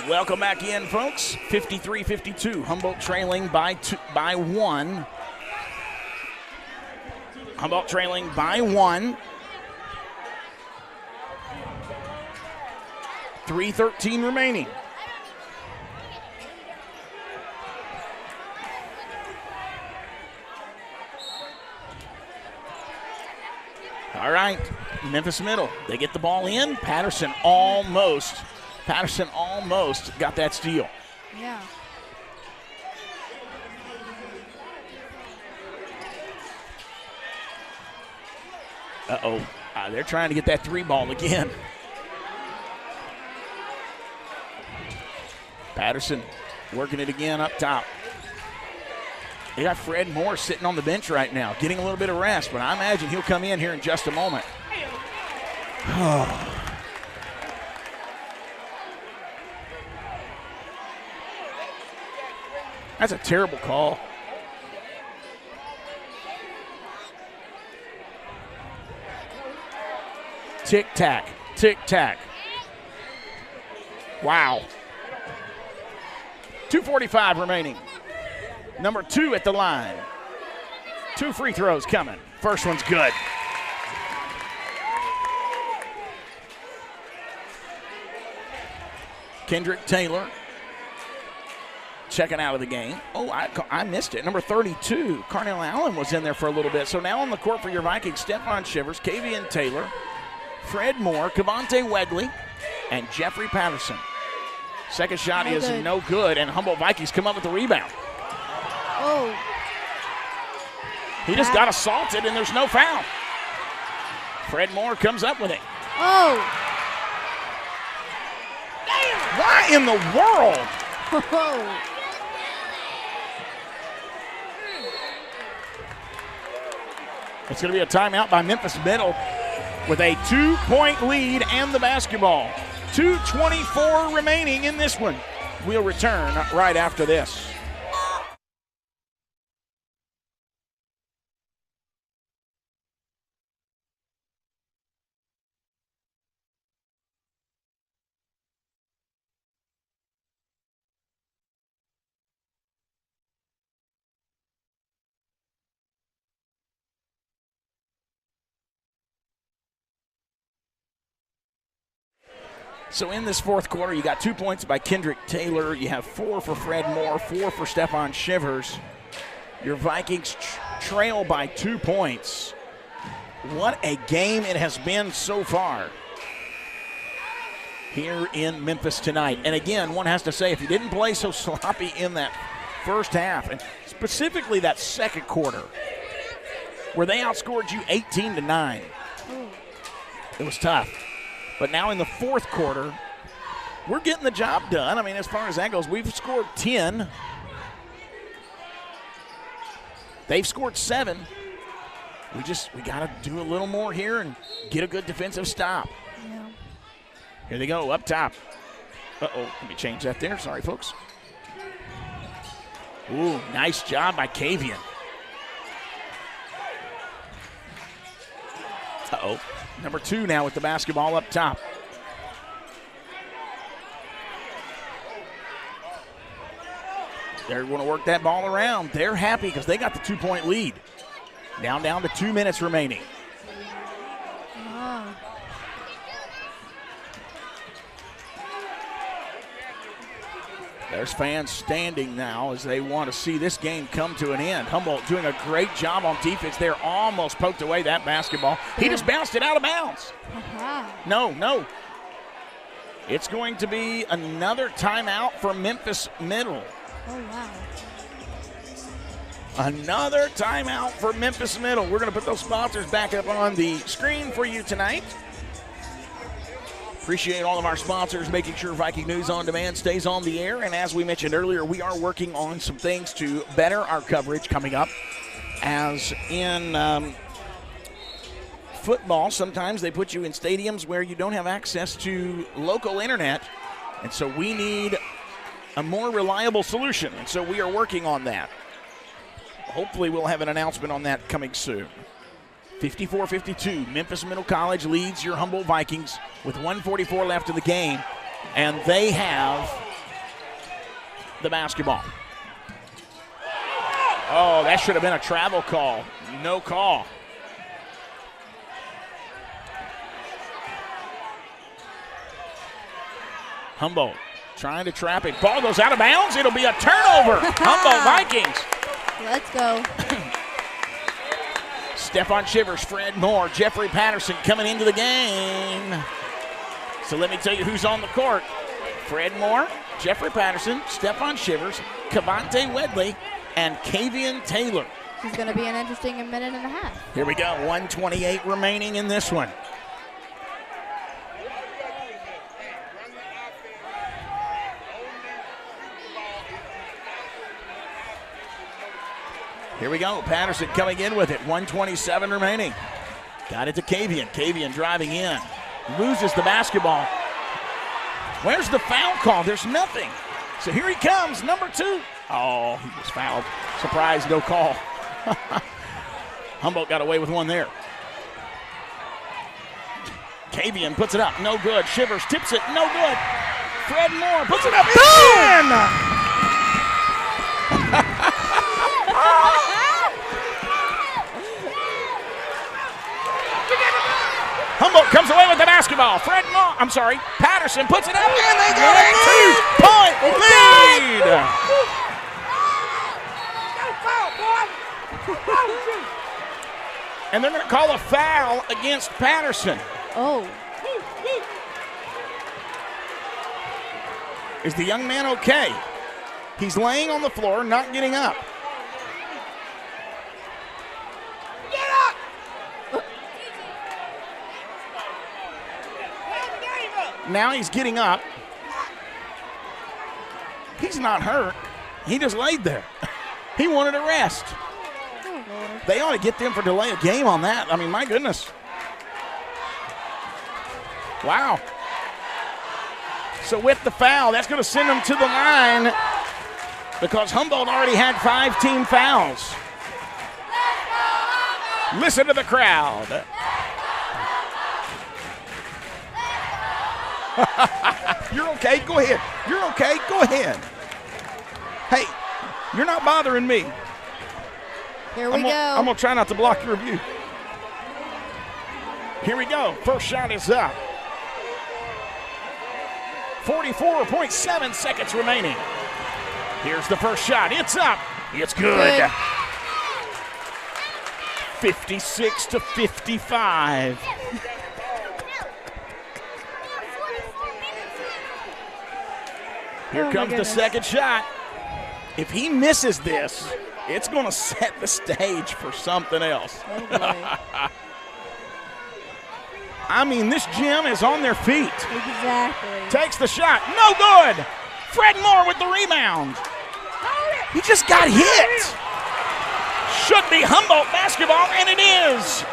Welcome back in, folks. 53-52. Humboldt trailing by 1. Humboldt trailing by 1. 3:13 remaining. All right, Memphis Middle. They get the ball in. Patterson almost got that steal. Yeah. Uh-oh. They're trying to get that 3 ball again. Patterson working it again up top. They got Fred Moore sitting on the bench right now, getting a little bit of rest, but I imagine he'll come in here in just a moment. That's a terrible call. Tick-tack, tick-tack. Wow. 2:45 remaining. Number 2 at the line. 2 free throws coming. First one's good. Kendrick Taylor checking out of the game. Oh, I missed it. Number 32, Carnell Allen was in there for a little bit. So now on the court for your Vikings, Stephon Shivers, Kavian Taylor, Fred Moore, Cavante Wegley, and Jeffrey Patterson. Second shot is no good, and Humboldt Vikings come up with the rebound. Oh. He just got assaulted, and there's no foul. Fred Moore comes up with it. Oh. Why in the world? Oh. It's going to be a timeout by Memphis Middle with a 2-point lead and the basketball. 2:24 remaining in this one. We'll return right after this. So in this fourth quarter, you got 2 points by Kendrick Taylor. You have 4 for Fred Moore, 4 for Stephon Shivers. Your Vikings trail by 2 points. What a game it has been so far here in Memphis tonight. And again, one has to say, if you didn't play so sloppy in that first half, and specifically that second quarter, where they outscored you 18-9, it was tough. But now in the fourth quarter, we're getting the job done. I mean, as far as that goes, we've scored 10. They've scored 7. We got to do a little more here and get a good defensive stop. Yeah. Here they go, up top. Uh-oh, let me change that there. Sorry, folks. Ooh, nice job by Kavian. Uh-oh. Number 2 now with the basketball up top. They're going to work that ball around. They're happy because they got the 2-point lead. Down to 2 minutes remaining. Oh. There's fans standing now as they want to see this game come to an end. Humboldt doing a great job on defense. They're almost poked away that basketball. He just bounced it out of bounds. No. It's going to be another timeout for Memphis Middle. Oh, wow. Another timeout for Memphis Middle. We're going to put those sponsors back up on the screen for you tonight. Appreciate all of our sponsors making sure Viking News On Demand stays on the air. And as we mentioned earlier, we are working on some things to better our coverage coming up. As in football, sometimes they put you in stadiums where you don't have access to local internet. And so we need a more reliable solution. And so we are working on that. Hopefully we'll have an announcement on that coming soon. 54-52, Memphis Middle College leads your Humboldt Vikings with 1:44 left in the game, and they have the basketball. Oh, that should have been a travel call. No call. Humboldt trying to trap it. Ball goes out of bounds. It'll be a turnover. Humboldt Vikings. Let's go. Stephon Shivers, Fred Moore, Jeffrey Patterson coming into the game. So let me tell you who's on the court. Fred Moore, Jeffrey Patterson, Stephon Shivers, Cavante Wedley, and Kavian Taylor. This is going to be an interesting minute and a half. Here we go, 1:28 remaining in this one. Here we go. Patterson coming in with it. 1:27 remaining. Got it to Kavian. Kavian driving in. Loses the basketball. Where's the foul call? There's nothing. So here he comes, number 2. Oh, he was fouled. Surprise, no call. Humboldt got away with one there. Kavian puts it up. No good. Shivers tips it. No good. Fred Moore puts it up. Boom! Humboldt comes away with the basketball. Patterson puts it up, and they got a 2-point lead. And they're going to call a foul against Patterson. Oh. Is the young man okay? He's laying on the floor, not getting up. Now he's getting up. He's not hurt. He just laid there. He wanted a rest. They ought to get them for delay of game on that. I mean, my goodness. Wow. So with the foul, that's going to send them to the line because Humboldt already had 5 team fouls. Listen to the crowd. You're okay, go ahead. You're okay, go ahead. Hey, you're not bothering me. Here we go. I'm going to try not to block your view. Here we go. First shot is up. 44.7 seconds remaining. Here's the first shot. It's up. It's good. 56 to 55. Here comes the second shot. If he misses this, it's going to set the stage for something else. Oh boy. I mean, this gym is on their feet. Exactly. Takes the shot. No good. Fred Moore with the rebound. He just got hit. Should be Humboldt basketball, and it is.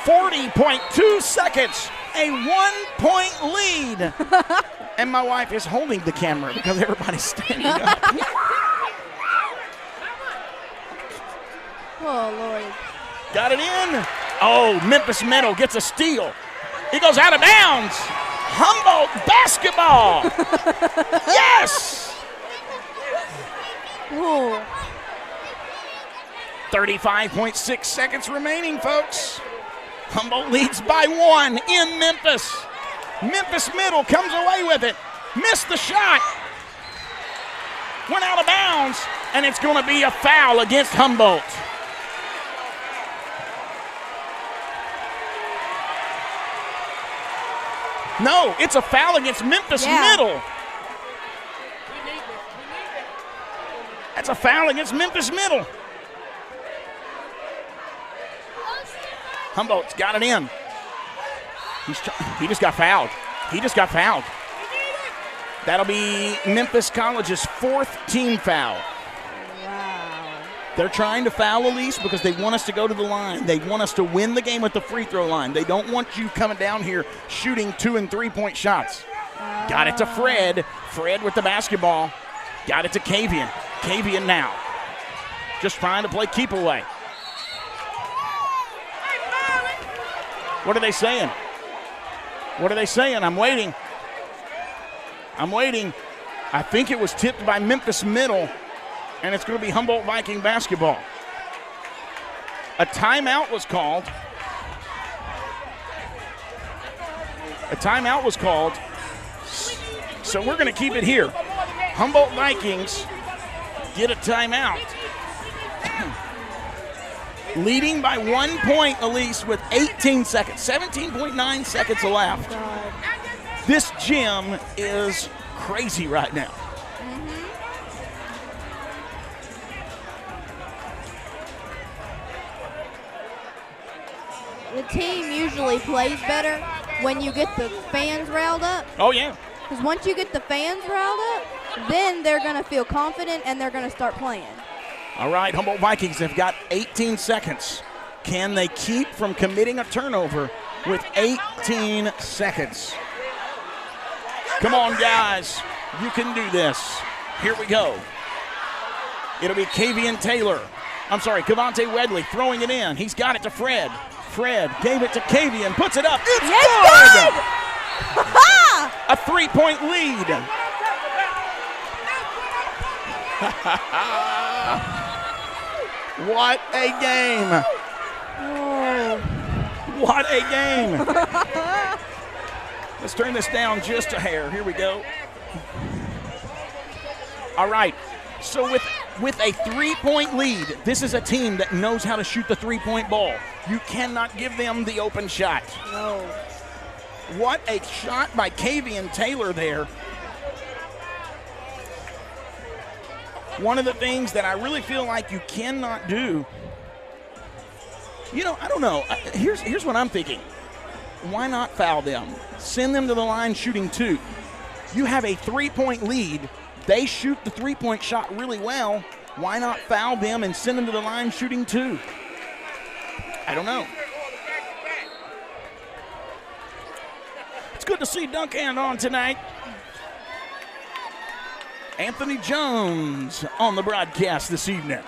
40.2 seconds. A 1-point lead. And my wife is holding the camera because everybody's standing up. Oh, Lord. Got it in. Oh, Memphis Meadow gets a steal. He goes out of bounds. Humboldt basketball. Yes. Ooh. 35.6 seconds remaining, folks. Humboldt leads by 1 in Memphis. Memphis Middle comes away with it. Missed the shot. Went out of bounds, and it's going to be a foul against Humboldt. No, it's a foul against Memphis Middle. That's a foul against Memphis Middle. Humboldt's got it in. He just got fouled. He just got fouled. That'll be Memphis College's 4th team foul. Wow. They're trying to foul Elise because they want us to go to the line. They want us to win the game at the free throw line. They don't want you coming down here shooting 2- and 3-point shots. Got it to Fred. Fred with the basketball. Got it to Kavian. Kavian now. Just trying to play keep away. What are they saying? What are they saying? I'm waiting. I'm waiting. I think it was tipped by Memphis Middle, and it's going to be Humboldt Viking basketball. A timeout was called. A timeout was called. So we're going to keep it here. Humboldt Vikings get a timeout. Leading by 1 point, Elise, with 18 seconds, 17.9 seconds left. God. This gym is crazy right now. The team usually plays better when you get the fans riled up. Oh, yeah. Because once you get the fans riled up, then they're going to feel confident and they're going to start playing. All right, Humboldt Vikings have got 18 seconds. Can they keep from committing a turnover with 18 seconds? Come on, guys. You can do this. Here we go. It'll be Kavian Taylor. I'm sorry, Cavante Wedley throwing it in. He's got it to Fred. Fred gave it to Kavian, puts it up. It's good! A 3-point lead. What a game. Oh. What a game. Let's turn this down just a hair. Here we go. All right. So with a 3-point lead, this is a team that knows how to shoot the 3-point ball. You cannot give them the open shot. No. What a shot by Kavian Taylor there. One of the things that I really feel like you cannot do, I don't know. Here's what I'm thinking. Why not foul them? Send them to the line shooting 2. You have a 3-point lead. They shoot the 3-point shot really well. Why not foul them and send them to the line shooting 2? I don't know. It's good to see Duncan on tonight. Anthony Jones on the broadcast this evening.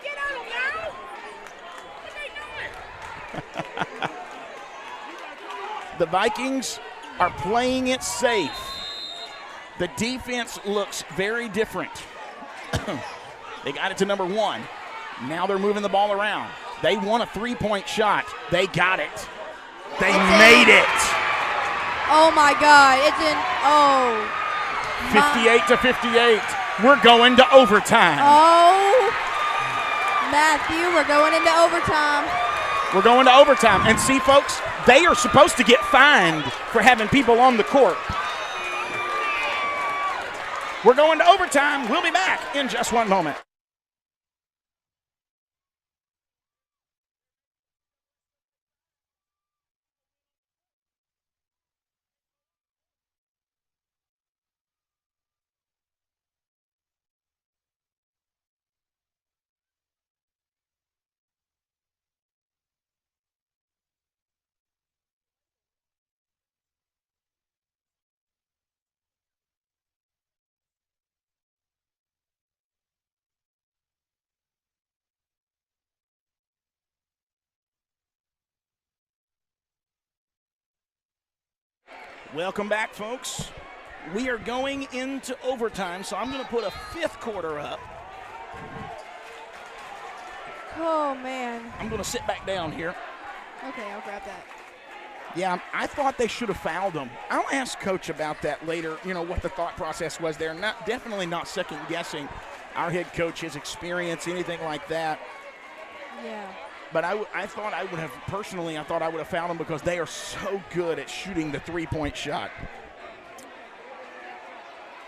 Get on him now! What are they doing? The Vikings are playing it safe. The defense looks very different. They got it to number 1. Now they're moving the ball around. They want a 3-point shot. They got it. They made it. Oh my God! It's in. Oh. 58-58. We're going to overtime. Oh, Matthew, we're going into overtime. We're going to overtime. And see, folks, they are supposed to get fined for having people on the court. We're going to overtime. We'll be back in just one moment. Welcome back, folks. We are going into overtime, so I'm going to put a fifth quarter up. Oh, man. I'm going to sit back down here. Okay, I'll grab that. Yeah, I thought they should have fouled them. I'll ask Coach about that later, what the thought process was there. Definitely not second-guessing our head coach, his experience, anything like that. Yeah. But I thought I would have fouled them because they are so good at shooting the three-point shot.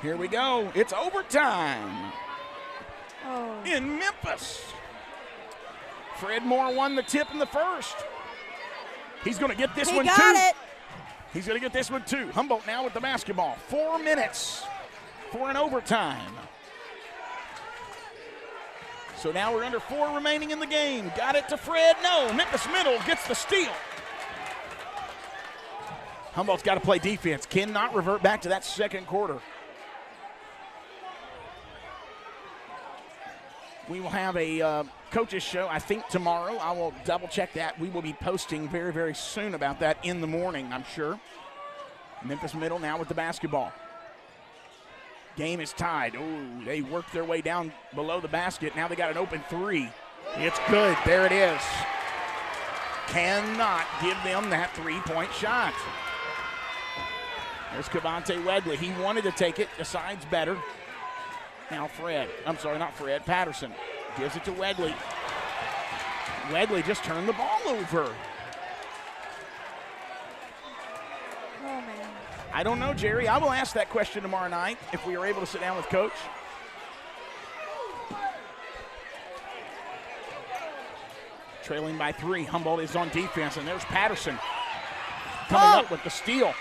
Here we go. It's overtime in Memphis. Fred Moore won the tip in the first. He's going to get this one, too. He got it. He's going to get this one, too. Humboldt now with the basketball. 4 minutes for an overtime. So now we're under 4 remaining in the game. Got it to Fred. No, Memphis Middle gets the steal. Humboldt's got to play defense. Cannot revert back to that second quarter. We will have a coaches show, I think, tomorrow. I will double-check that. We will be posting very, very soon about that in the morning, I'm sure. Memphis Middle now with the basketball. Game is tied. Oh, they worked their way down below the basket. Now they got an open three. It's good. There it is. Cannot give them that three-point shot. There's Cavante Wegley. He wanted to take it. Decides better. Now Patterson gives it to Wegley. Wegley just turned the ball over. Oh, man. I don't know, Jerry. I will ask that question tomorrow night if we are able to sit down with Coach. Trailing by 3. Humboldt is on defense, and there's Patterson coming up with the steal.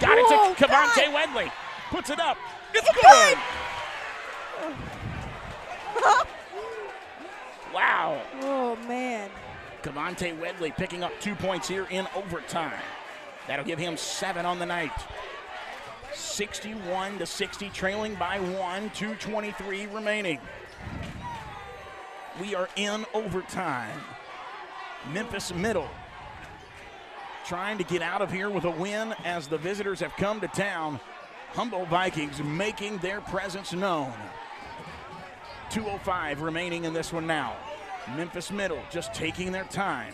Got it to Cavante Wegley. Puts it up. It's good. Wow. Oh, man. Cavante Wegley picking up 2 points here in overtime. That'll give him 7 on the night. 61-60, trailing by 1, 2:23 remaining. We are in overtime. Memphis Middle trying to get out of here with a win as the visitors have come to town. Humboldt Vikings making their presence known. 2:05 remaining in this one now. Memphis Middle just taking their time.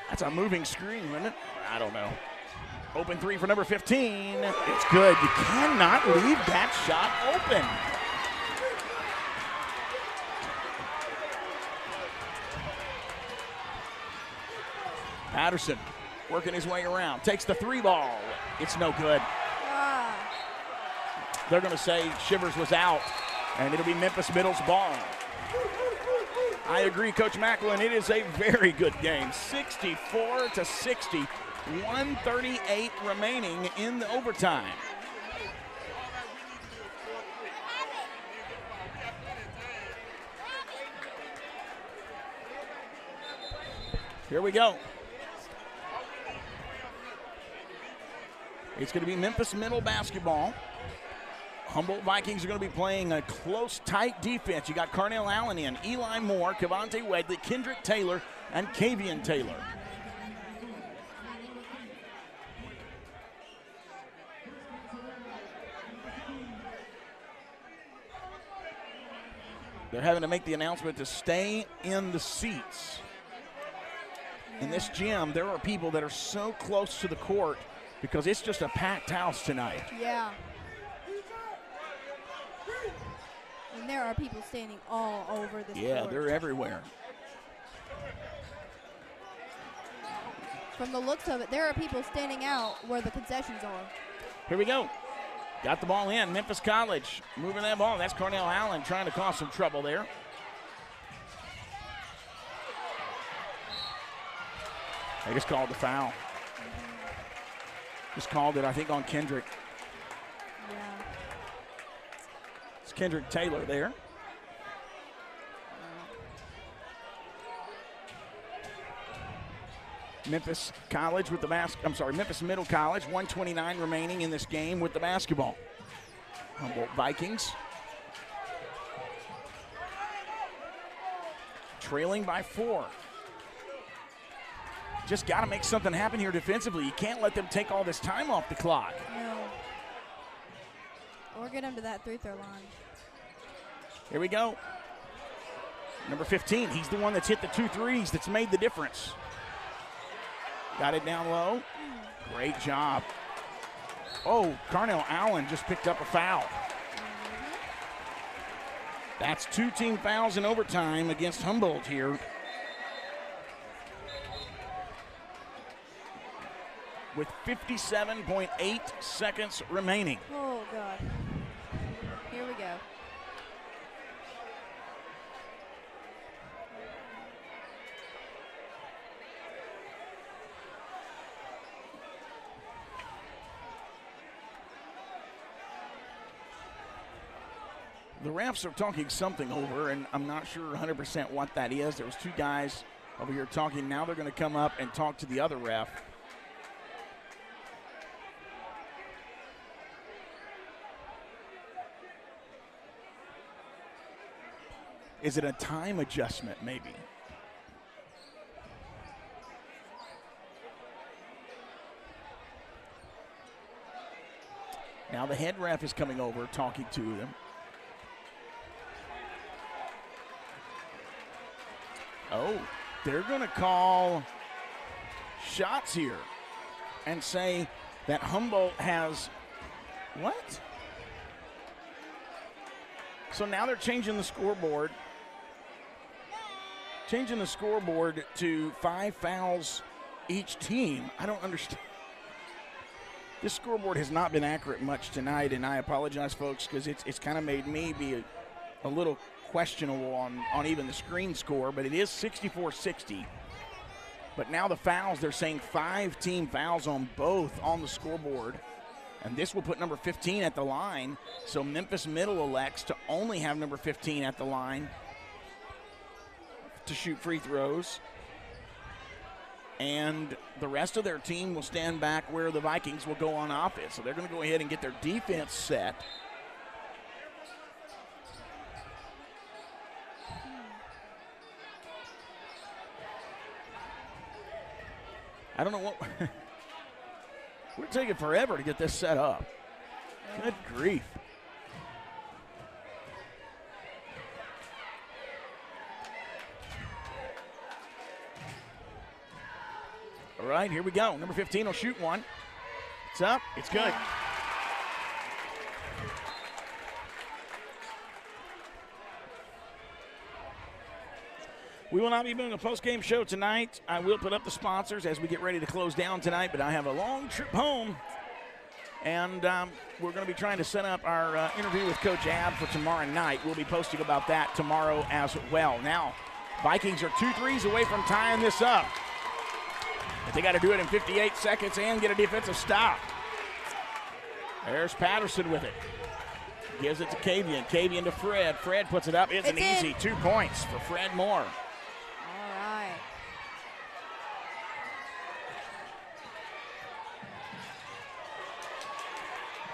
That's a moving screen, isn't it? I don't know. Open three for number 15. It's good. You cannot leave that shot open. Patterson working his way around. Takes the 3 ball. It's no good. They're going to say Shivers was out, and it'll be Memphis Middle's ball. I agree, Coach Macklin. It is a very good game. 64-60. 1:38 remaining in the overtime. Here we go. It's going to be Memphis Middle basketball. Humboldt Vikings are going to be playing a close, tight defense. You got Carnell Allen in, Eli Moore, Cavante Wegley, Kendrick Taylor, and Kavian Taylor. They're having to make the announcement to stay in the seats. in this gym, there are people that are so close to the court because it's just a packed house tonight. Yeah. And there are people standing all over this Yeah, court. they're everywhere. From the looks of it, there are people standing out where the concessions are. Here we go. Got the ball in. Memphis College moving that ball. That's Cornell Allen trying to cause some trouble there. They just called the foul. Just called it, I think, on Kendrick. Yeah. It's Kendrick Taylor there. Memphis College with the Memphis Middle College, 1:29 remaining in this game with the basketball. Humboldt Vikings trailing by 4. Just got to make something happen here defensively. You can't let them take all this time off the clock. No. Or get them to that free-throw line. Here we go. Number 15, he's the one that's hit the 2 threes that's made the difference. Got it down low. Great job. Oh, Cornell Allen just picked up a foul. That's 2 team fouls in overtime against Humboldt here. With 57.8 seconds remaining. Oh, God. Here we go. The refs are talking something over, and I'm not sure 100% what that is. There was 2 guys over here talking. Now they're going to come up and talk to the other ref. Is it a time adjustment, maybe? Now the head ref is coming over, talking to them. Oh, they're going to call shots here and say that Humboldt has what? So now they're changing the scoreboard. Changing the scoreboard to 5 fouls each team. I don't understand. This scoreboard has not been accurate much tonight, and I apologize, folks, because it's kind of made me be a little questionable on even the screen score, but it is 64-60. But now the fouls, they're saying 5 team fouls on both on the scoreboard, and this will put number 15 at the line. So Memphis Middle elects to only have number 15 at the line to shoot free throws. And the rest of their team will stand back where the Vikings will go on offense. So they're going to go ahead and get their defense set. I don't know what. We're taking forever to get this set up. Good grief. All right, here we go. Number 15 will shoot one. It's up. It's good. We will not be doing a post-game show tonight. I will put up the sponsors as we get ready to close down tonight, but I have a long trip home, and we're going to be trying to set up our interview with Coach Ab for tomorrow night. We'll be posting about that tomorrow as well. Now, Vikings are 2 threes away from tying this up. But they got to do it in 58 seconds and get a defensive stop. There's Patterson with it. Gives it to Kavian. Kavian to Fred. Fred puts it up. It's an easy 2 points for Fred Moore.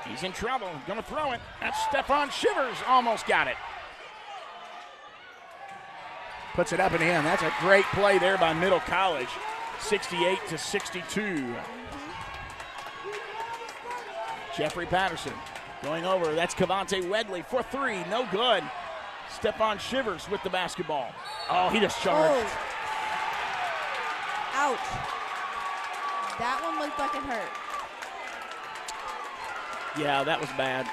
He's in trouble. Gonna throw it. That's Stephon Shivers. Almost got it. Puts it up and in. That's a great play there by Middle College. 68-62. Jeffrey Patterson going over. That's Cavante Wedley for 3. No good. Stephon Shivers with the basketball. Oh, he just charged. Ouch. That one looked like it hurt. Yeah, that was bad.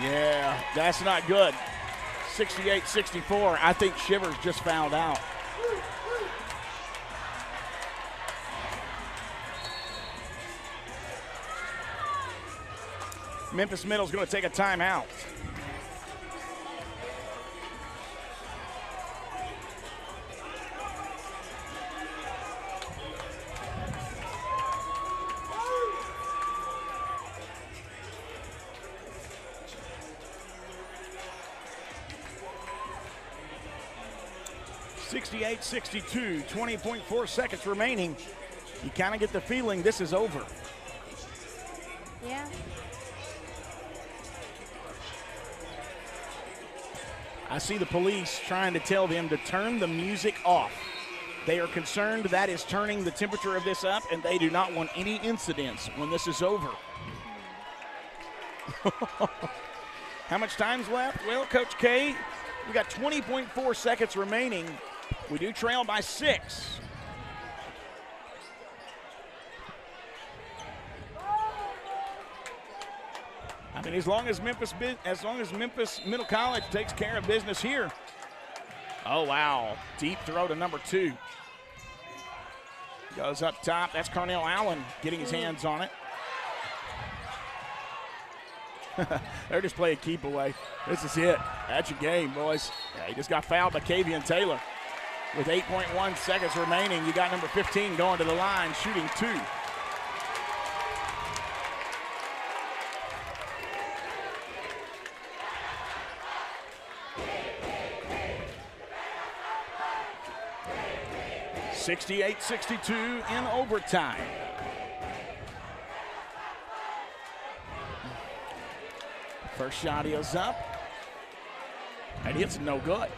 Yeah, that's not good. 68-64. I think Shivers just fouled out. Memphis Middle's going to take a timeout. (68-62), 20.4 seconds remaining. You kind of get the feeling this is over. Yeah. I see the police trying to tell them to turn the music off. They are concerned that is turning the temperature of this up, and they do not want any incidents when this is over. How much time's left? Well, Coach K, we got 20.4 seconds remaining. We do trail by 6. I mean, as long as Memphis Middle College takes care of business here. Oh, wow. Deep throw to number 2. Goes up top. That's Carnell Allen getting his hands on it. They're just playing keep away. This is it. That's your game, boys. Yeah, he just got fouled by Kavian Taylor. With 8.1 seconds remaining, you got number 15 going to the line, shooting 2. (68-62) in overtime. First shot is up, and it's no good.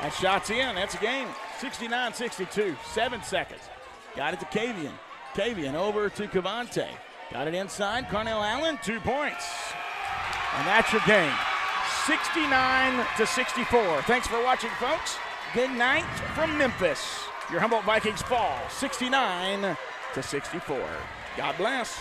That shot's in. That's a game. 69-62. 7 seconds. Got it to Kavian. Kavian over to Cavante. Got it inside. Carnell Allen, 2 points. And that's your game. 69-64. Thanks for watching, folks. Good night from Memphis. Your Humboldt Vikings fall 69-64. God bless.